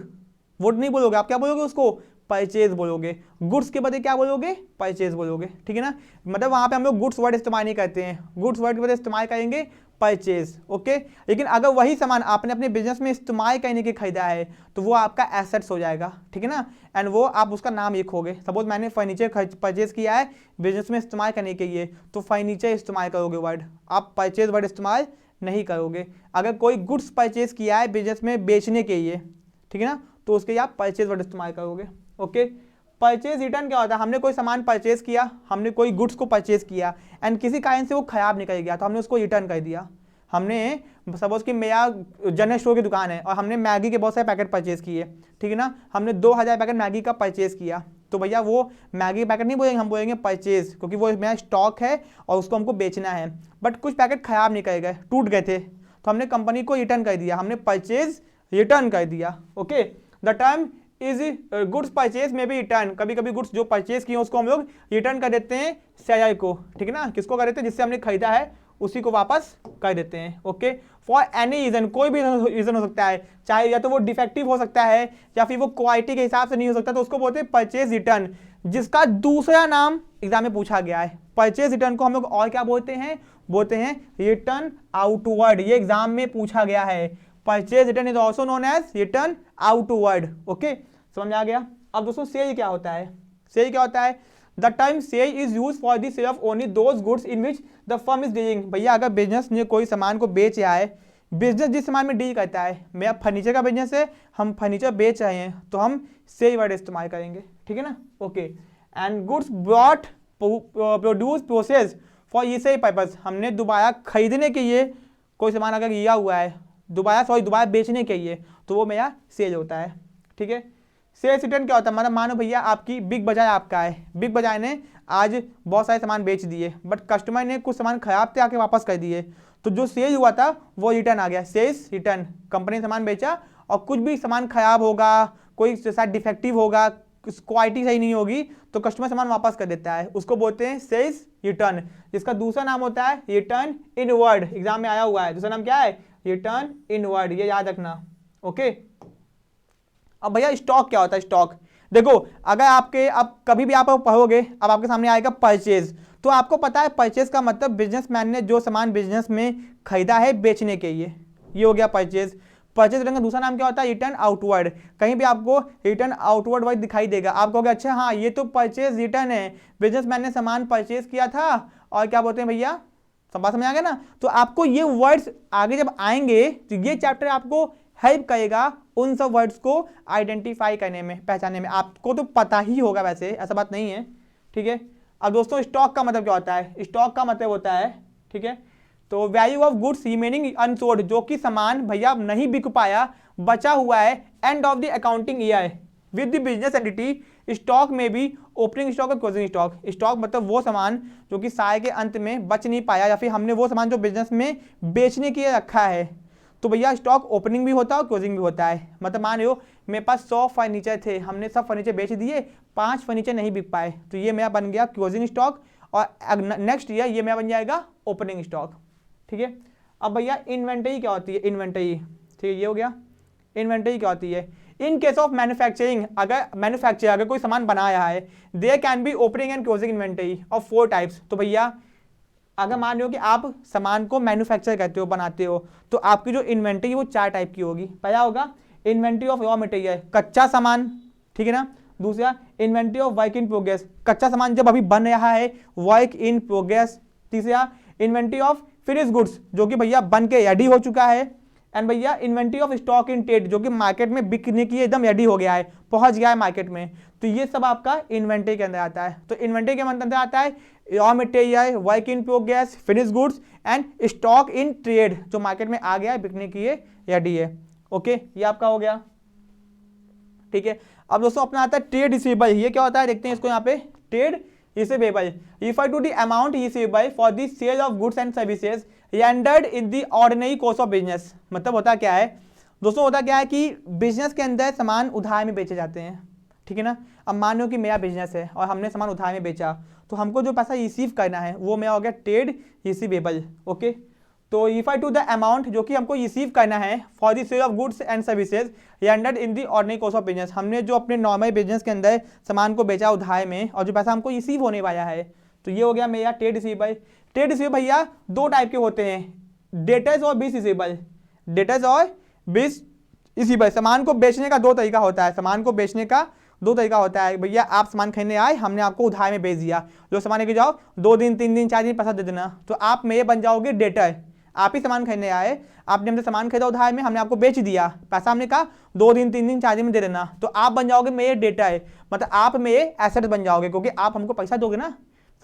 Speaker 1: वुड नहीं बोलोगे, आप क्या बोलोगे उसको, परचेज बोलोगे। गुड्स के बदले क्या बोलोगे, परचेज बोलोगे, ठीक है ना। मतलब वहां पे हम लोग गुड्स वर्ड इस्तेमाल नहीं करते हैं, गुड्स वर्ड के बदले इस्तेमाल करेंगे परचेज, ओके। लेकिन अगर वही सामान आपने अपने बिजनेस में इस्तेमाल करने के खरीदा है तो वो आपका एसेट्स हो जाएगा, ठीक है ना, एंड वो आप उसका नाम लिखोगे। सपोज मैंने फर्नीचर परचेज किया है बिजनेस में इस्तेमाल करने के लिए, तो फर्नीचर इस्तेमाल करोगे वर्ड, आप परचेज वर्ड इस्तेमाल नहीं करोगे। अगर कोई गुड्स परचेज किया है बिजनेस में बेचने के लिए, ठीक है ना, तो उसके लिए आप परचेज वर्ड इस्तेमाल करोगे, ओके। परचेज रिटर्न क्या होता है, हमने कोई सामान परचेज किया, हमने कोई गुड्स को परचेज किया एंड किसी कारण से वो खराब निकल गया, तो हमने उसको रिटर्न कर दिया। हमने सपोज कि मेरा जनरल स्टोर की दुकान है और हमने मैगी के बहुत सारे पैकेट परचेज किए, ठीक है ना, हमने 2000 पैकेट मैगी का परचेज किया, तो भैया वो मैगी पैकेट नहीं बोलेंगे, हम बोलेंगे परचेज, क्योंकि वो मेरा स्टॉक है और उसको हमको बेचना है। बट कुछ पैकेट खराब निकल गए, टूट गए थे, तो हमने कंपनी को रिटर्न कर दिया, हमने परचेज रिटर्न कर दिया, okay. The term is goods purchase में भी रिटर्न, कभी कभी गुड्स जो परचेज किए उसको हम लोग रिटर्न कर देते हैं सेलर को, ठीक है ना, किसको कर देते हैं, जिससे हमने खरीदा है उसी को वापस कर देते हैं, ओके। फॉर एनी रीजन, कोई भी रीजन हो सकता है, चाहे या तो वो डिफेक्टिव हो सकता है या फिर वो क्वालिटी के हिसाब से नहीं हो सकता, तो उसको बोलते हैं परचेज रिटर्न, जिसका दूसरा नाम एग्जाम में पूछा गया है। परचेज रिटर्न को हम लोग और क्या बोलते हैं, बोलते हैं रिटर्न आउटवर्ड, ये एग्जाम में पूछा गया है। Purchase return is also known as return outward, okay, समझ आ गया। अब दोस्तों सेल क्या होता है, सेल क्या होता है, the term sale is use for the sale of only those goods in which the firm is dealing. भैया अगर बिजनेस ने कोई सामान को बेच रहा है, बिजनेस जिस सामान में डील करता है, मेरा फर्नीचर का बिजनेस है, हम फर्नीचर बेच रहे हैं, तो हम सेल वर्ड इस्तेमाल करेंगे, ठीक है ना, okay. And goods brought produce process for ये सही पर्पज, हमने दोबारा खरीदने के लिए कोई सामान अगर लिया हुआ है, दोबारा बेचने के लिए, तो वो मेरा सेल होता है, ठीक है। सेल्स रिटर्न क्या होता है, मतलब मानो भैया आपकी बिग बाजार आपका है, बिग बाजार ने आज बहुत सारे सामान बेच दिए, बट कस्टमर ने कुछ सामान खराब थे आके वापस कर दिए, तो जो सेल हुआ था वो रिटर्न आ गया, सेल्स रिटर्न। कंपनी ने सामान बेचा और कुछ भी सामान खराब होगा, कोई साथ डिफेक्टिव होगा, क्वालिटी सही नहीं होगी, तो कस्टमर सामान वापस कर देता है, उसको बोलते हैं सेल्स रिटर्न, जिसका दूसरा नाम होता है रिटर्न इनवर्ड। एग्जाम में आया हुआ है, दूसरा नाम क्या है, रिटर्न इनवर्ड, ये याद रखना, ओके। अब भैया स्टॉक क्या होता है, स्टॉक देखो, अगर आपके अब कभी भी आप पढ़ोगे, अब आपके सामने आएगा परचेज, तो आपको पता है परचेज का मतलब बिजनेसमैन ने जो सामान बिजनेस में खरीदा है बेचने के लिए, ये हो गया परचेज। परचेज रिटर्न का दूसरा नाम क्या होता है, रिटर्न आउटवर्ड। कहीं भी आपको रिटर्न आउटवर्ड वर्ड दिखाई देगा, आप कहोगे अच्छा हाँ ये तो परचेज रिटर्न है, बिजनेसमैन ने सामान परचेज किया था और क्या बोलते हैं भैया, सब बात समझ आ गया ना। तो आपको ये वर्ड्स आगे जब आएंगे तो ये चैप्टर आपको हेल्प करेगा उन सब वर्ड्स को आइडेंटिफाई करने में, पहचानने में। आपको तो पता ही होगा वैसे, ऐसा बात नहीं है, ठीक है। अब दोस्तों स्टॉक का मतलब क्या होता है, स्टॉक का मतलब होता है, ठीक है, तो value of goods remaining unsold, जो कि सामान भैया नहीं बिक पाया, बचा हुआ है end of the accounting year with the business entity. Stock में भी ओपनिंग स्टॉक और क्लोजिंग स्टॉक, स्टॉक मतलब वो सामान जो कि साल के अंत में बच नहीं पाया, या फिर हमने वो सामान जो बिजनेस में बेचने के लिए रखा है, तो भैया स्टॉक ओपनिंग भी होता है और क्लोजिंग भी होता है। मतलब मान लो मेरे पास 100 फर्नीचर थे, हमने सब फर्नीचर बेच दिए, 5 फर्नीचर नहीं बिक पाए, तो ये मेरा बन गया क्लोजिंग स्टॉक, और नेक्स्ट ईयर ये मेरा बन जाएगा ओपनिंग स्टॉक, ठीक है। अब भैया इन्वेंटरी क्या होती है, इन्वेंटरी, ठीक है, ये हो गया। इन्वेंटरी क्या होती है, इन केस ऑफ मैन्युफैक्चरिंग, अगर मैन्युफैक्चर अगर कोई सामान बना रहा है, there can be opening and closing inventory of 4 types. तो भैया अगर मान लो कि आप सामान को मैन्युफैक्चर करते हो, बनाते हो, तो आपकी जो इन्वेंटरी वो 4 टाइप की होगी। पहला होगा इन्वेंटरी ऑफ रॉ मटेरियल, कच्चा सामान, ठीक है ना। दूसरा inventory of work in progress, कच्चा सामान जब अभी बन रहा है, वर्क इन प्रोग्रेस। तीसरा इन्वेंटरी ऑफ फिनिश गुड्स, जो कि भैया बन के रेडी हो चुका है। एंड भैया inventory of stock in trade, जो कि मार्केट में बिकने की एकदम रेडी हो गया है, पहुंच गया है मार्केट में। तो ये सब आपका इन्वेंटरी के अंदर आता है। तो इन्वेंटरी के अंदर आता है raw material, work in progress, finish goods and stock in trade, जो मार्केट में आ गया है, बिकने की ये रेडी है। ओके, ये आपका हो गया। ठीक है, अब दोस्तों अपना आता है ट्रेड रिसीवेबल। ये क्या होता है देखते हैं इसको यहाँ पे। Trade receivable refer to the amount receivable for the sale of goods and services rendered in the ordinary course of business. मतलब होता क्या है दोस्तों, होता क्या है कि बिजनेस के अंदर सामान उधार में बेचे जाते हैं, ठीक है ना। अब मान लो कि मेरा बिजनेस है और हमने सामान उधार में बेचा, तो हमको जो पैसा रिसीव करना है वो मेरा हो गया ट्रेड रिसीवेबल। ओके, तो रिफर टू द अमाउंट जो कि हमको रिसीव करना है for the sale of goods and services rendered in the ordinary course of business. हमने जो अपने नॉर्मल बिजनेस के अंदर सामान को बेचा उधार में और जो पैसा हमको रिसीव होने वाला है, तो ये हो गया मेरा ट्रेड रिसीवेबल। ट्रेड रिसीवेबल भैया दो टाइप के होते हैं, डेटर्स और बिल्स रिसीवेबल। डेटर्स और बिल्स रिसीवेबल, सामान को बेचने का दो तरीका होता है। सामान को बेचने का दो तरीका होता है। भैया आप सामान खरीदने आए, हमने आपको उधार में बेच दिया, जो सामान लेके जाओ 2 दिन 3 दिन 4 दिन पैसा दे देना, तो आप मेरे बन जाओगे डेटर। आप ही सामान खरीदने आए, आपने हमसे सामान खरीदा उधार में, हमने आपको बेच दिया, पैसा हमने कहा 2 दिन 3 दिन 4 दिन में दे देना, तो आप बन जाओगे मेरे डेटर, मतलब आप मेरे एसेट बन जाओगे, क्योंकि आप हमको पैसा दोगे ना,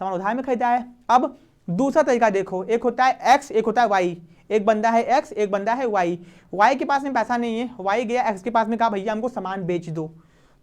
Speaker 1: सामान उधार में खरीदा है। अब दूसरा तरीका देखो, एक होता है एक्स, एक होता है वाई। एक बंदा है एक्स, एक बंदा है वाई। वाई के पास में पैसा नहीं है, वाई गया एक्स के पास में, कहा भैया हमको सामान बेच दो,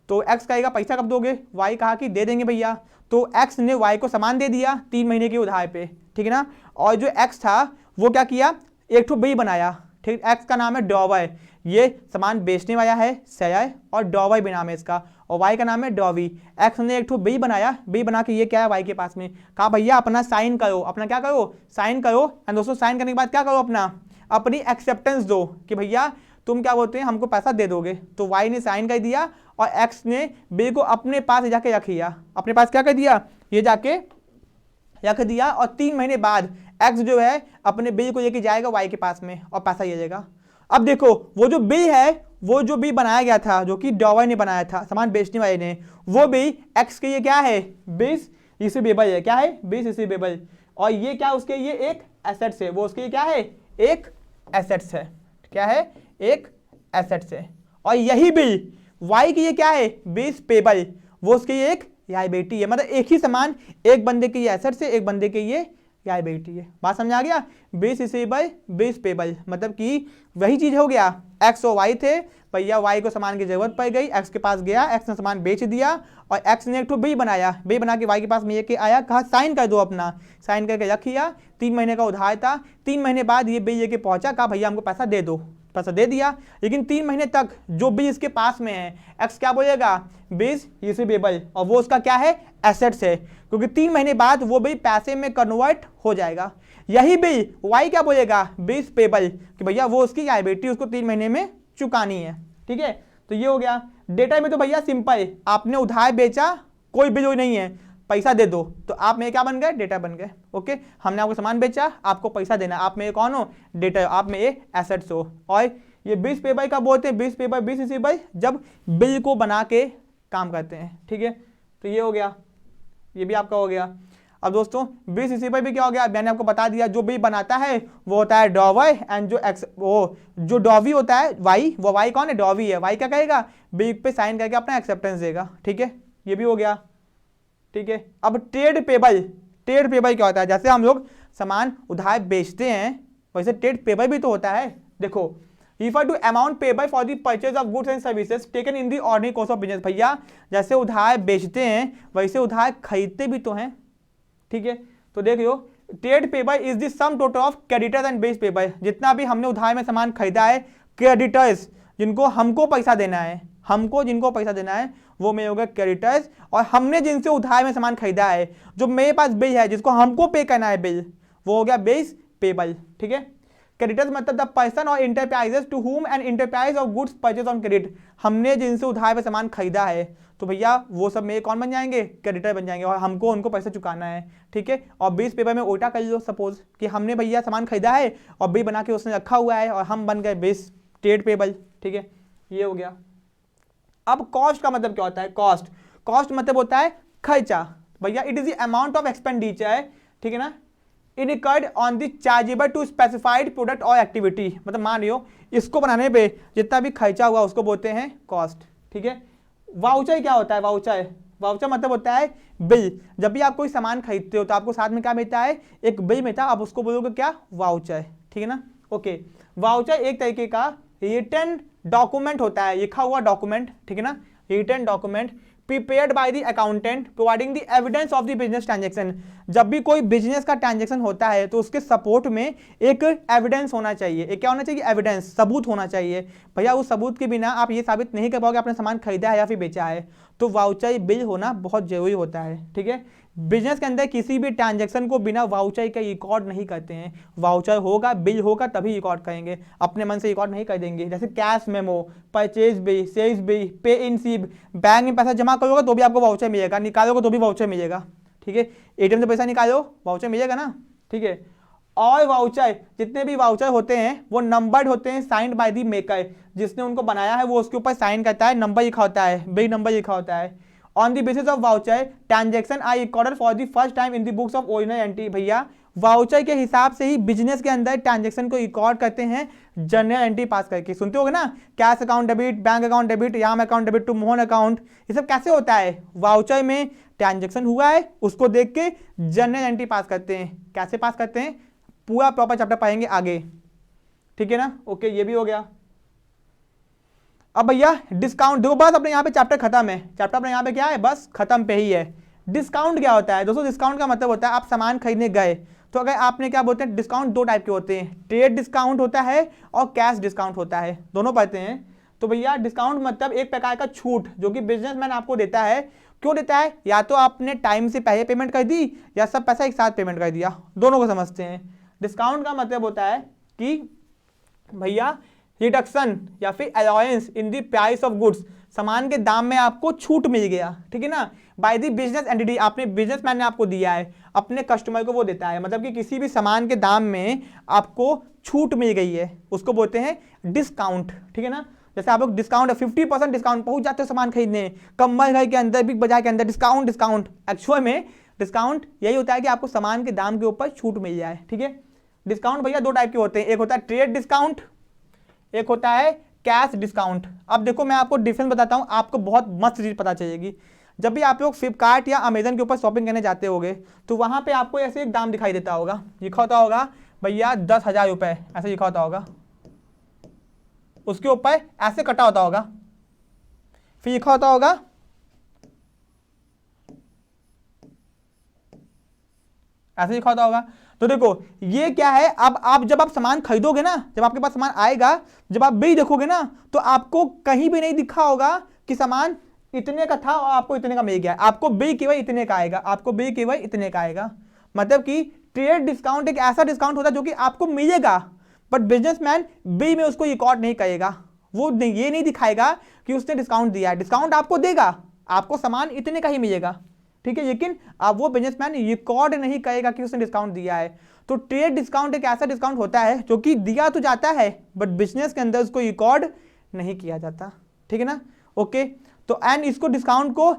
Speaker 1: तो एक्स कहेगा पैसा कब दोगे, वाई कहा कि दे देंगे भैया, तो एक्स ने वाई को सामान दे दिया 3 महीने के उधार पे, ठीक है ना। और जो एक्स था वो क्या किया, एक ठो बिल बनाया, ठीक। एक्स का नाम है डॉवर, ये सामान बेचने वाला है सयाय, और डॉवर भी नाम है इसका, और वाई का नाम है डॉवी। एक्स ने एक ठो बिल बनाया, बिल बना के ये क्या है वाई के पास में, कहा भैया अपना साइन करो, अपना क्या करो, साइन करो। एंड दोस्तों साइन करने के बाद क्या करो, अपना अपनी एक्सेप्टेंस दो कि भैया तुम क्या बोलते हैं हमको पैसा दे दोगे। तो वाई ने साइन कर दिया और एक्स ने बिल को अपने पास जाके रख लिया, अपने पास क्या कर दिया, ये जाके रख दिया। और 3 महीने बाद एक्स जो है अपने बिल को लेके जाएगा वाई के पास में और पैसा ले जाएगा। अब देखो वो जो बिल है, वो जो बिल बनाया गया था, जो कि डॉवर ने बनाया था सामान बेचने वाले ने, वो बिल एक्स के लिए क्या है, बिल्स रिसीवेबल है। क्या है, बिल्स रिसीवेबल। और ये क्या उसके लिए एक एसेट्स है, वो उसके लिए क्या है, एक एसेट्स है। क्या है, एक एसेट्स है। और यही बिल वाई के लिए क्या है, बिल्स पेबल, वो उसके लिए एक लायबिलिटी है। मतलब एक ही सामान एक बंदे के लिए एसेट्स है, एक बंदे के लिए लायबिलिटी है। बात समझ आ गया, बिल्स रिसीवेबल बिल्स पेबल, मतलब कि वही चीज हो गया। एक्स और वाई थे, भैया वाई को सामान की जरूरत पड़ गई, एक्स के पास गया, एक्स ने सामान बेच दिया, और एक्स ने एक तो बिल बनाया, बिल बना के वाई के पास में ये के आया, कहा साइन कर दो, अपना साइन करके रख लिया। 3 महीने का उधार था, 3 महीने बाद ये बिल लेके पहुंचा, कहा भैया हमको पैसा दे दो, पैसा दे दिया। लेकिन 3 महीने तक जो बिल इसके पास में है, एक्स क्या बोलेगा, बिल्स रिसीवेबल, और वो उसका क्या है, एसेट्स है, क्योंकि 3 महीने बाद वो बिल पैसे में कन्वर्ट हो जाएगा। यही बिल वाई क्या बोलेगा, बिल्स पेबल, कि भैया वो उसकी लायबिलिटी उसको 3 महीने में चुकानी है, ठीक है। तो ये हो गया। डेटा में तो भैया सिंपल, आपने उधार बेचा, कोई बिल नहीं है, पैसा दे दो, तो आप मेरे क्या बन गए, डेटा बन गए। ओके, हमने आपको सामान बेचा, आपको पैसा देना, आप मेरे कौन हो, डेटा, आप मेरे एसेट्स हो। और ये बिल्स पेबल का बोलते हैं, बिल्स पेबल बिल्स रिसीवेबल, जब बिल को बना के काम करते हैं, ठीक है। तो ये हो गया, ये भी आपका हो गया। अब दोस्तों बिल्स रिसीवेबल भी क्या हो गया, मैंने आपको बता दिया, जो बिल बनाता है वो होता है डॉवर, एंड जो एक्स वो जो डॉवी होता है वाई, वो वाई कौन है, डॉवी है। वाई क्या कहेगा, बिल पे साइन करके अपना एक्सेप्टेंस देगा, ठीक है। ये भी हो गया, ठीक है। अब ट्रेड पेबल, ट्रेड पेबल क्या होता है, जैसे हम लोग सामान उधार बेचते हैं, वैसे ट्रेड पेबल भी तो होता है। देखो, refer to amount payable for the purchase of goods and services taken in the ordinary course of business. भैया जैसे उधार बेचते हैं वैसे उधार खरीदते भी तो हैं, ठीक है। तो देखियो, trade payable is the sum total of creditors and bills payable. जितना भी हमने उधार में सामान खरीदा है, क्रेडिटर्स जिनको हमको पैसा देना है, हमको जिनको पैसा देना है वो मेरे हो गए क्रेडिटर्स, और हमने जिनसे उधार में सामान खरीदा है, जो मेरे पास बिल है, जिसको हमको पे करना है बिल, वो हो गया बिल्स पेबल, ठीक है। क्रेडिटर्स मतलब द पर्सन और enterprises to whom an enterprise of goods purchase on credit. हमने जिनसे उधार में सामान खरीदा है, तो भैया वो सब मेरे कौन बन जाएंगे, क्रेडिटर बन जाएंगे, और हमको उनको पैसा चुकाना है, ठीक है। और बिल्स पेबल में उल्टा कर लो, सपोज कि हमने भैया सामान खरीदा है और बिल बना के उसने रखा हुआ है और हम बन गए बिल्स ट्रेड पेबल, ठीक है। ये हो गया। अब कॉस्ट का मतलब क्या होता है, कॉस्ट, कॉस्ट मतलब होता है खर्चा। भैया it is the amount of expenditure, ठीक है ना, incurred on the chargeable to specified product और एक्टिविटी। मतलब मान लो इसको बनाने पे जितना भी खर्चा हुआ उसको बोलते हैं कॉस्ट, ठीक है। वाउचर क्या होता है, वाउचर, वाउचर मतलब होता है बिल। जब भी आप कोई सामान खरीदते हो तो आपको साथ में क्या मिलता है, एक बिल मिलता है, आप उसको बोलोगे क्या, वाउचर, ठीक है ना। ओके, वाउचर एक तरीके का रिटन डॉक्यूमेंट होता है, लिखा हुआ डॉक्यूमेंट, ठीक है ना, written document prepared by the accountant providing the evidence of the business transaction. जब भी कोई बिजनेस का ट्रांजैक्शन होता है तो उसके सपोर्ट में एक एविडेंस होना चाहिए, एक क्या होना चाहिए, एविडेंस, सबूत होना चाहिए। भैया उस सबूत के बिना आप ये साबित नहीं कर पाओगे आपने सामान खरीदा है या फिर बेचा है, तो वाउचर बिल होना बहुत जरूरी होता है, ठीक है। बिजनेस के अंदर किसी भी ट्रांजैक्शन को बिना वाउचर के रिकॉर्ड नहीं करते हैं, वाउचर होगा, बिल होगा तभी रिकॉर्ड करेंगे, अपने मन से रिकॉर्ड नहीं कर देंगे। जैसे cash memo, purchase bill, sales bill, pay in receive, bank में पैसा जमा करोगे तो भी आपको वाउचर मिलेगा, निकालोगे तो भी वाउचर मिलेगा, ठीक है। एटीएम से पैसा निकालो, वाउचर मिलेगा ना, ठीक है। और वाउचर, जितने भी वाउचर होते हैं वो नंबर्ड होते हैं, साइंड बाय द मेकर, जिसने उनको बनाया है वो उसके ऊपर साइन करता है, नंबर लिखा होता है, बिल नंबर लिखा होता है। On the basis of voucher transaction are recorded for the first time in the books of original entry. भैया वाउचर के हिसाब से ही बिजनेस के अंदर ट्रांजैक्शन को रिकॉर्ड करते हैं जर्नल एंट्री पास करके। सुनते होगे ना, cash account debit, bank account debit, याम account debit to Mohan account, ये सब कैसे होता है, वाउचर में ट्रांजैक्शन हुआ है उसको देख के जर्नल एंट्री पास करते हैं। कैसे पास करते हैं, पूरा प्रॉपर चैप्टर पढ़ेंगे आगे, ठीक है ना। ओके, ये भी हो गया। अब भैया डिस्काउंट देखो, बस अपने यहाँ पे चैप्टर खत्म है, चैप्टर अपने यहाँ पे क्या है, बस खत्म पे ही है। डिस्काउंट क्या होता है दोस्तों, डिस्काउंट का मतलब होता है आप सामान खरीदने गए तो अगर आपने क्या बोलते हैं, डिस्काउंट दो टाइप के होते हैं, ट्रेड डिस्काउंट होता है और कैश डिस्काउंट होता है, दोनों पढ़ते हैं। तो भैया डिस्काउंट मतलब एक प्रकार का छूट जो कि बिजनेसमैन आपको देता है। क्यों देता है, या तो आपने टाइम से पहले पेमेंट कर दी या सब पैसा एक साथ पेमेंट कर दिया, दोनों को समझते हैं। डिस्काउंट का मतलब होता है कि भैया रिडक्शन या फिर allowance in the price of goods, सामान के दाम में आपको छूट मिल गया, ठीक है ना, बाय द बिजनेस एंटिटी, आपने बिजनेसमैन ने आपको दिया है, अपने कस्टमर को वो देता है, मतलब कि किसी भी सामान के दाम में आपको छूट मिल गई है, उसको बोलते हैं डिस्काउंट, ठीक है ना। जैसे आप लोग डिस्काउंट 50% डिस्काउंट पहुंच जाते हो सामान खरीदने, कम्बल घर के अंदर, बिग बाजार के अंदर डिस्काउंट डिस्काउंट, एक्चुअल में डिस्काउंट यही होता है कि आपको सामान के दाम के ऊपर छूट मिल जाए, ठीक है। डिस्काउंट भैया दो टाइप के होते हैं, एक होता है ट्रेड डिस्काउंट, एक होता है कैश डिस्काउंट। अब देखो मैं आपको डिफरेंस बताता हूँ, आपको बहुत मस्त चीज पता चलेगी। जब भी आप लोग फ्लिपकार्ट या अमेजन के ऊपर शॉपिंग करने जाते होगे तो वहां पे आपको ऐसे एक दाम दिखाई देता होगा, लिखा होता होगा भैया 10,000 रुपये, ऐसे लिखा होता होगा, उसके ऊपर ऐसे कटा होता होगा, फिर लिखा होता होगा ऐसे लिखा होता होगा। तो देखो ये क्या है, अब आप जब आप सामान खरीदोगे ना, जब आपके पास सामान आएगा, जब आप बिल देखोगे ना तो आपको कहीं भी नहीं दिखा होगा कि सामान इतने का था और आपको इतने का मिल गया, आपको बिल केवल इतने का आएगा, आपको बिल केवल इतने का आएगा। मतलब कि ट्रेड डिस्काउंट एक ऐसा डिस्काउंट होता है जो कि आपको मिलेगा, बट बिजनेसमैन बिल में उसको रिकॉर्ड नहीं करेगा, वो ये नहीं दिखाएगा कि उसने डिस्काउंट दिया है, डिस्काउंट आपको देगा, आपको सामान इतने का ही मिलेगा, ठीक है, लेकिन अब वो बिजनेसमैन रिकॉर्ड नहीं करेगा कि उसने डिस्काउंट दिया है। तो ट्रेड डिस्काउंट एक ऐसा डिस्काउंट होता है जो कि दिया तो जाता है बट बिजनेस के अंदर उसको रिकॉर्ड नहीं किया जाता, ठीक है ना। ओके, तो एंड इसको डिस्काउंट को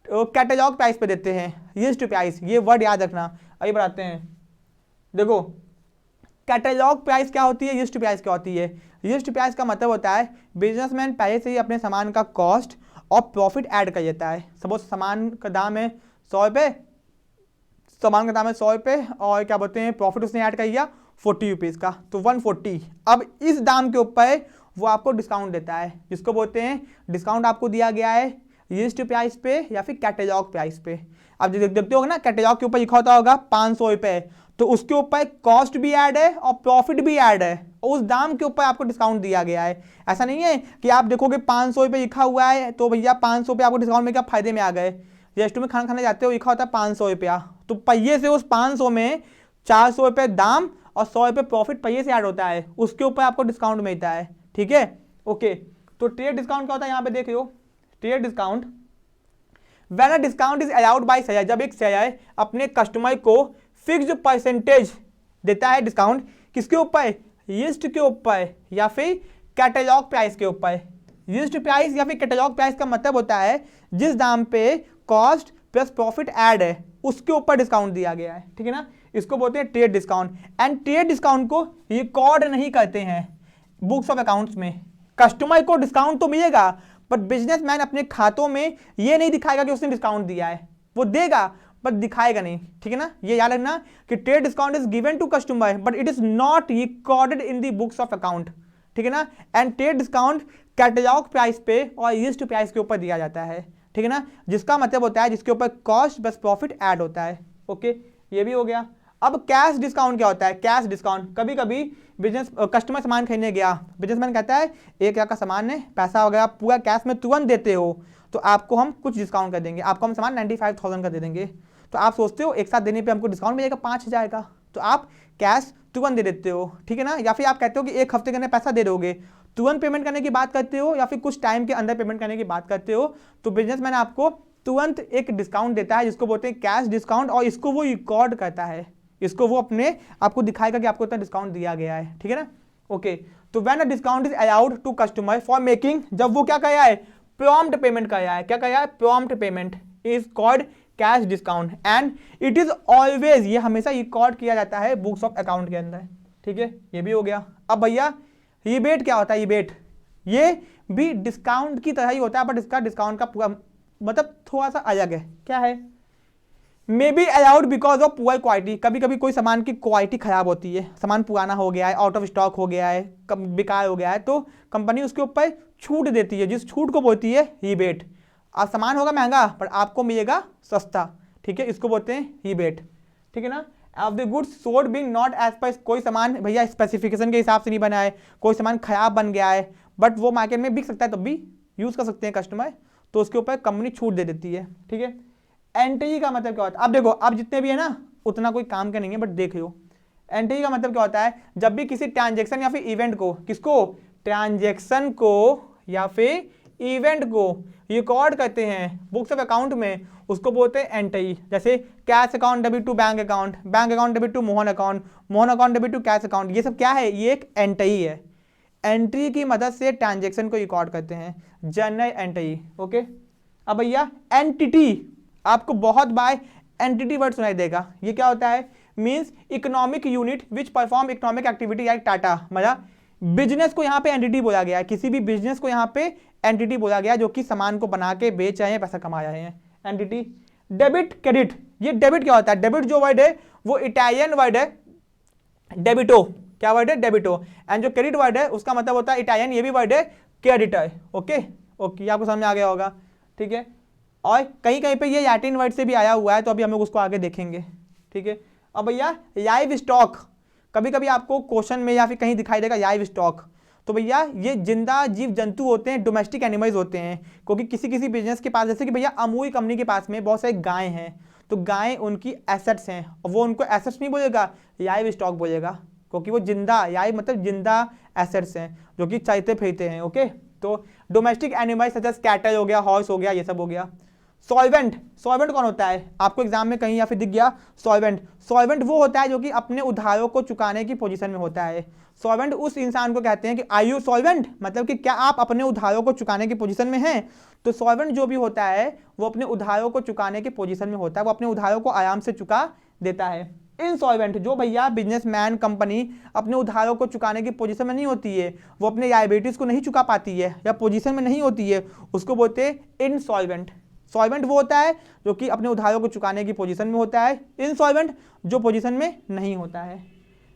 Speaker 1: कैटलॉग प्राइस पे देते हैं, लिस्ट प्राइस, ये वर्ड याद रखना। आइए बढ़ाते हैं, देखो कैटलॉग प्राइस क्या होती है, लिस्ट प्राइस क्या होती है। लिस्ट प्राइस का मतलब होता है बिजनेसमैन पहले से ही अपने सामान का कॉस्ट और प्रॉफिट ऐड कर देता है। सपोज सामान का दाम है 100 रुपये, सामान का दाम है 100 रुपये और क्या बोलते हैं प्रॉफिट उसने ऐड कर दिया 40 रुपीज़ का, तो 140। अब इस दाम के ऊपर वो आपको डिस्काउंट देता है, जिसको बोलते हैं डिस्काउंट आपको दिया गया है लिस्ट प्राइस पे या फिर कैटलॉग प्राइस पे। अब देखते होगा ना कैटलॉग के ऊपर लिखा होता होगा 500 रुपये, तो उसके ऊपर कॉस्ट भी ऐड है और प्रॉफिट भी ऐड है, उस दाम के ऊपर आपको डिस्काउंट दिया गया है। ऐसा नहीं है कि आप देखोगे 500 रुपये लिखा हुआ है तो भैया 500 रुपये आपको डिस्काउंट में क्या फायदे में आ गए, रेस्टोरेंट में खाना खाने जाते हो लिखा होता है 500 रुपया, तो पहिए से उस 500 में 400 रुपये दाम और 100 रुपये प्रॉफिट पहिए से ऐड होता है, उसके ऊपर आपको डिस्काउंट मिलता है, ठीक है। ओके, तो ट्रेड डिस्काउंट क्या होता है यहाँ पे देख लो, trade discount when a discount is allowed by seller, जब एक सेलर अपने कस्टमर को फिक्स्ड परसेंटेज देता है डिस्काउंट, किसके ऊपर, लिस्ट के ऊपर या फिर कैटलॉग प्राइस के ऊपर। लिस्ट प्राइस या फिर कैटलॉग प्राइस का मतलब होता है जिस दाम पे कॉस्ट प्लस प्रॉफिट ऐड है उसके ऊपर डिस्काउंट दिया गया है, ठीक है ना, इसको बोलते हैं trade discount. And trade discount को रिकॉर्ड नहीं करते हैं बुक्स ऑफ अकाउंट्स में। कस्टमर को डिस्काउंट तो मिलेगा बट बिजनेसमैन अपने खातों में ये नहीं दिखाएगा कि उसने डिस्काउंट दिया है, वो देगा बट दिखाएगा नहीं, ठीक है ना। ये याद रखना कि trade discount is given to customer but it is not recorded in the books of account, ठीक है ना। And trade discount catalog price पे और लिस्ट प्राइस के ऊपर दिया जाता है, ठीक है ना, जिसका मतलब होता है जिसके ऊपर कॉस्ट प्लस प्रॉफिट ऐड होता है। ओके, ये भी हो गया। अब कैश डिस्काउंट क्या होता है? कैश डिस्काउंट, कभी कभी बिजनेस कस्टमर सामान खरीदने गया, बिजनेसमैन कहता है 1 लाख का सामान है, पैसा वगैरह पूरा कैश में तुरंत देते हो तो आपको हम कुछ डिस्काउंट कर देंगे, आपको हम सामान 95,000 का दे देंगे। तो आप सोचते हो एक साथ देने पे हमको डिस्काउंट मिलेगा 5,000 का, तो आप कैश तुरंत दे देते हो, ठीक है ना। या फिर आप कहते हो कि 1 हफ्ते के अंदर पैसा दे दोगे, तुरंत पेमेंट करने की बात करते हो या फिर कुछ टाइम के अंदर पेमेंट करने की बात करते हो, तो बिजनेसमैन आपको तुरंत एक डिस्काउंट देता है जिसको बोलते हैं कैश डिस्काउंट, और इसको वो रिकॉर्ड करता है, इसको वो अपने आपको दिखाएगा कि आपको इतना डिस्काउंट दिया गया है, ठीक है ना। ओके, तो when a discount is allowed to customer for making, जब वो क्या कहा है? प्रॉम्प्ट पेमेंट कहा है। क्या कहा है? Prompt payment is called cash discount and it is always, ये हमेशा रिकॉर्ड किया जाता है बुक्स ऑफ अकाउंट के अंदर, ठीक है। ये भी हो गया। अब भैया रिबेट क्या होता है? रिबेट ये भी डिस्काउंट की तरह ही होता है बट इसका डिस्काउंट का पूरा मतलब थोड़ा सा अलग है। क्या है? May be allowed because of poor quality, कभी कभी कोई सामान की क्वालिटी खराब होती है, सामान पुराना हो गया है, आउट ऑफ स्टॉक हो गया है, बेकार हो गया है, तो कंपनी उसके ऊपर छूट देती है, जिस छूट को बोलती है रिबेट। अब सामान होगा महंगा पर आपको मिलेगा सस्ता, ठीक है, इसको बोलते हैं रिबेट, ठीक है ना। Of the goods sold being not as per, कोई सामान भैया स्पेसिफिकेशन के हिसाब से नहीं बना है, कोई सामान खराब बन गया है बट वो मार्केट में बिक सकता है तब भी यूज कर सकते हैं कस्टमर, तो उसके ऊपर कंपनी छूट दे देती है, ठीक है। एंट्री का मतलब क्या होता है? अब देखो, अब जितने भी है ना उतना कोई काम का नहीं है बट देख लो, एंट्री का मतलब क्या होता है? जब भी किसी ट्रांजेक्शन या फिर इवेंट को, किसको? ट्रांजेक्शन को या फिर इवेंट को रिकॉर्ड करते हैं बुक्स ऑफ अकाउंट में, उसको बोलते हैं एंट्री। जैसे cash account debit to bank account, bank account debit to Mohan account, Mohan account debit to cash account, ये सब क्या है? ये एक एंट्री है। एंट्री की मदद से ट्रांजेक्शन को रिकॉर्ड करते हैं, जर्नल एंट्री। ओके, अब भैया एंटिटी, आपको बहुत बार एंटिटी वर्ड सुनाई देगा। ये क्या होता है? Means economic unit which perform economic activity like Tata, मतलब बिजनेस को यहाँ पे एंटिटी बोला गया है, किसी भी बिजनेस को यहाँ पे एंटिटी बोला गया जो कि सामान को बना के बेच रहे हैं, पैसा कमा रहे हैं, एंटिटी। डेबिट क्रेडिट, ये डेबिट क्या होता है? डेबिट जो वर्ड है वो इटालियन वर्ड है डेबिटो, क्या वर्ड है? डेबिटो। एंड जो क्रेडिट वर्ड है उसका मतलब होता है इटालियन, ये भी वर्ड है क्रेडिटर। ओके ओके, आपको समझ में आ गया होगा, ठीक है। और कहीं कहीं पे ये लैटिन वर्ड से भी आया हुआ है, तो अभी हम लोग उसको आगे देखेंगे, ठीक है। अब भैया लाइव स्टॉक, कभी कभी आपको क्वेश्चन में या फिर कहीं दिखाई देगा लाइव स्टॉक, तो भैया ये जिंदा जीव जंतु होते हैं, डोमेस्टिक एनिमल्स होते हैं, क्योंकि किसी किसी बिजनेस के पास, जैसे कि भैया अमूल कंपनी के पास में बहुत सारी गायें हैं, तो गायें उनकी एसेट्स हैं, और वो उनको एसेट्स नहीं बोलेगा, लाइव स्टॉक बोलेगा, क्योंकि वो जिंदा, लाइव मतलब जिंदा एसेट्स हैं जो कि चलते फिरते हैं। ओके, तो domestic animals such as cattle हो गया, हॉर्स हो गया, ये सब हो गया। सॉल्वेंट, सॉल्वेंट कौन होता है? आपको एग्जाम में कहीं या फिर दिख गया सॉल्वेंट, सॉल्वेंट वो होता है जो कि अपने उधारों को चुकाने की पोजीशन में होता है। सॉल्वेंट उस इंसान को कहते हैं कि आर यू सॉल्वेंट, मतलब कि क्या आप अपने उधारों को चुकाने की पोजीशन में हैं। तो सॉल्वेंट जो भी होता है वो अपने उधारों को चुकाने की पोजीशन में होता है, वो अपने उधारों को आराम से चुका देता है। इनसॉल्वेंट, जो भैया बिजनेसमैन कंपनी अपने उधारों को चुकाने की पोजीशन में नहीं होती है, वो अपने लायबिलिटीज को नहीं चुका पाती है या पोजीशन में नहीं होती है, उसको बोलते हैं इनसॉल्वेंट। सॉल्वेंट वो होता है जो कि अपने उधारों को चुकाने की पोजीशन में होता है, इनसॉल्वेंट जो पोजीशन में नहीं होता है।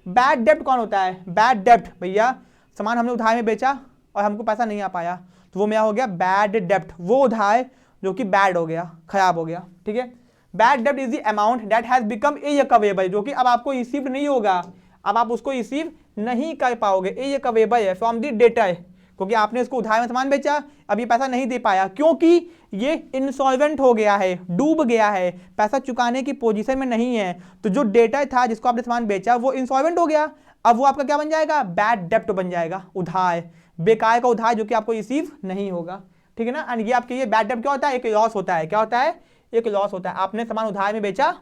Speaker 1: बैड डेप्ट कौन होता है? बैड डेप्ट, भैया सामान हमने उधार में बेचा और हमको पैसा नहीं आ पाया, तो वो मेरा हो गया बैड डेप्ट, वो उधार जो कि बैड हो गया, खराब हो गया, ठीक है। बैड डेप्ट is the amount that has become irrecoverable, जो कि अब आपको रिसीव नहीं होगा, अब आप उसको रिसीव नहीं कर पाओगे, इरिकवेबल है फ्रॉम द डेटर, क्योंकि आपने उसको उधार में सामान बेचा, अब ये पैसा नहीं दे पाया क्योंकि ये इंसॉल्वेंट हो गया है, डूब गया है, पैसा चुकाने की पोजीशन में नहीं है। तो जो डेटर था जिसको आपने सामान बेचा वो इंसॉल्वेंट हो गया, अब वो आपका क्या बन जाएगा? बैड डेप्ट बन जाएगा, उधार, बेकार का उधार जो कि आपको रिसीव नहीं होगा, ठीक है ना। एंड ये आपके, ये बैड डेप्ट क्या होता है? एक लॉस होता है। क्या होता है? एक लॉस होता है। आपने सामान उधार में बेचा,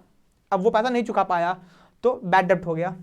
Speaker 1: अब वो पैसा नहीं चुका पाया, तो बैड डेप्ट हो गया।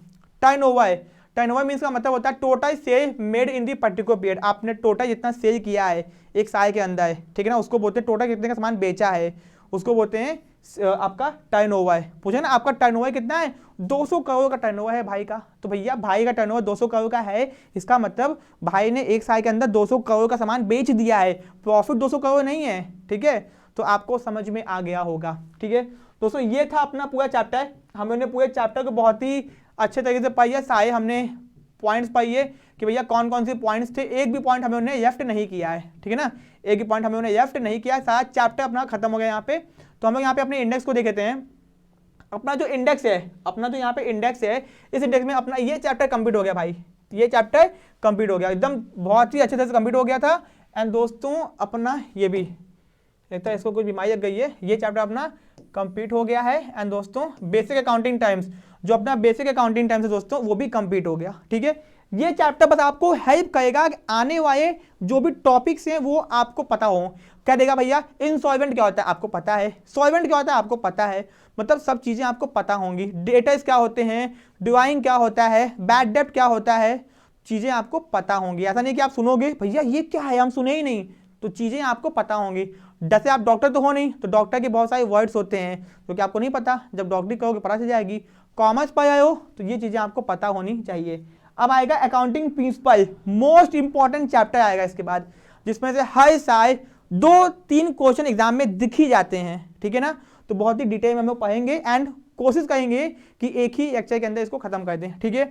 Speaker 1: टर्नओवर, टर्नओवर मींस का मतलब होता है total sale made in the particular period, आपने टोटल जितना सेल किया है एक साल के अंदर, ठीक है ना, उसको बोलते हैं टोटल कितने का सामान बेचा है, उसको बोलते हैं आपका टर्नओवर है, पूछे ना आपका टर्नओवर कितना है, 200 करोड़ का टर्नओवर है भाई का। तो भैया भाई का टर्नओवर 200 करोड़ का है, इसका मतलब भाई ने एक साल के अंदर 200 करोड़ का सामान बेच दिया है, प्रॉफिट 200 करोड़ नहीं है, ठीक है। तो आपको समझ में आ गया होगा, ठीक है दोस्तों। ये था अपना पूरा चैप्टर, हमने पूरे चैप्टर को बहुत ही अच्छे तरीके से पाई है, सारे हमने पॉइंट्स पाइए कि भैया कौन कौन से पॉइंट्स थे, एक भी पॉइंट हमें उन्हें लेफ्ट नहीं किया है, ठीक है ना, एक भी पॉइंट हमें उन्हें लेफ्ट नहीं किया है, सारा चैप्टर अपना खत्म हो गया यहाँ पे। तो हम लोग यहाँ पे अपने इंडेक्स को देख लेते हैं। अपना जो इंडेक्स है, अपना जो यहाँ पे इंडेक्स है, इस इंडेक्स में अपना ये चैप्टर कंप्लीट हो गया भाई, ये चैप्टर कंप्लीट हो गया, एकदम बहुत ही अच्छे तरह से कंप्लीट हो गया था। एंड दोस्तों अपना ये भी लगता है इसको कुछ बीमारी लग गई है, ये चैप्टर अपना कंप्लीट हो गया है। एंड दोस्तों बेसिक अकाउंटिंग टाइम्स, जो अपना बेसिक अकाउंटिंग टाइम्स है दोस्तों, वो भी कंप्लीट हो गया, ठीक है। ये चैप्टर बस आपको हेल्प करेगा कि आने वाले जो भी टॉपिक्स हैं वो आपको पता हो। क्या देगा भैया, इनसॉल्वेंट क्या होता है आपको पता है, सॉल्वेंट क्या होता है आपको पता है, मतलब सब चीजें आपको पता होंगी, डेटर्स क्या होते हैं, ड्राइंग क्या होता है, बैड डेब्ट क्या होता है, चीजें आपको पता होंगी। ऐसा नहीं कि आप सुनोगे भैया ये क्या है हम सुने ही नहीं, तो चीजें आपको पता होंगी। जैसे आप डॉक्टर तो हो नहीं, तो डॉक्टर के बहुत सारे वर्ड्स होते हैं जो कि आपको नहीं पता, जब डॉक्टरी करोगे पता चल जाएगी। कॉमर्स पढ़ाए हो तो ये चीजें आपको पता होनी चाहिए। अब आएगा accounting principle, most important chapter आएगा इसके बाद, जिसमें से हर साल 2-3 क्वेश्चन एग्जाम में दिख ही जाते हैं, ठीक है ना। तो बहुत ही डिटेल में हम लोग पढ़ेंगे एंड कोशिश करेंगे कि एक ही लेक्चर के अंदर इसको खत्म कर दें, ठीक है।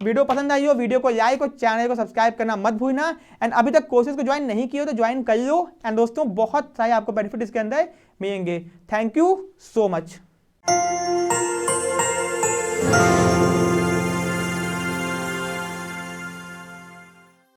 Speaker 1: वीडियो पसंद आई हो, वीडियो को लाइक और चैनल को सब्सक्राइब करना मत भूलना। एंड अभी तक कोर्सेज को ज्वाइन नहीं किए हो तो ज्वाइन कर लो। एंड दोस्तों बहुत सारे आपको बेनिफिट इसके अंदर मिलेंगे। Thank you so much.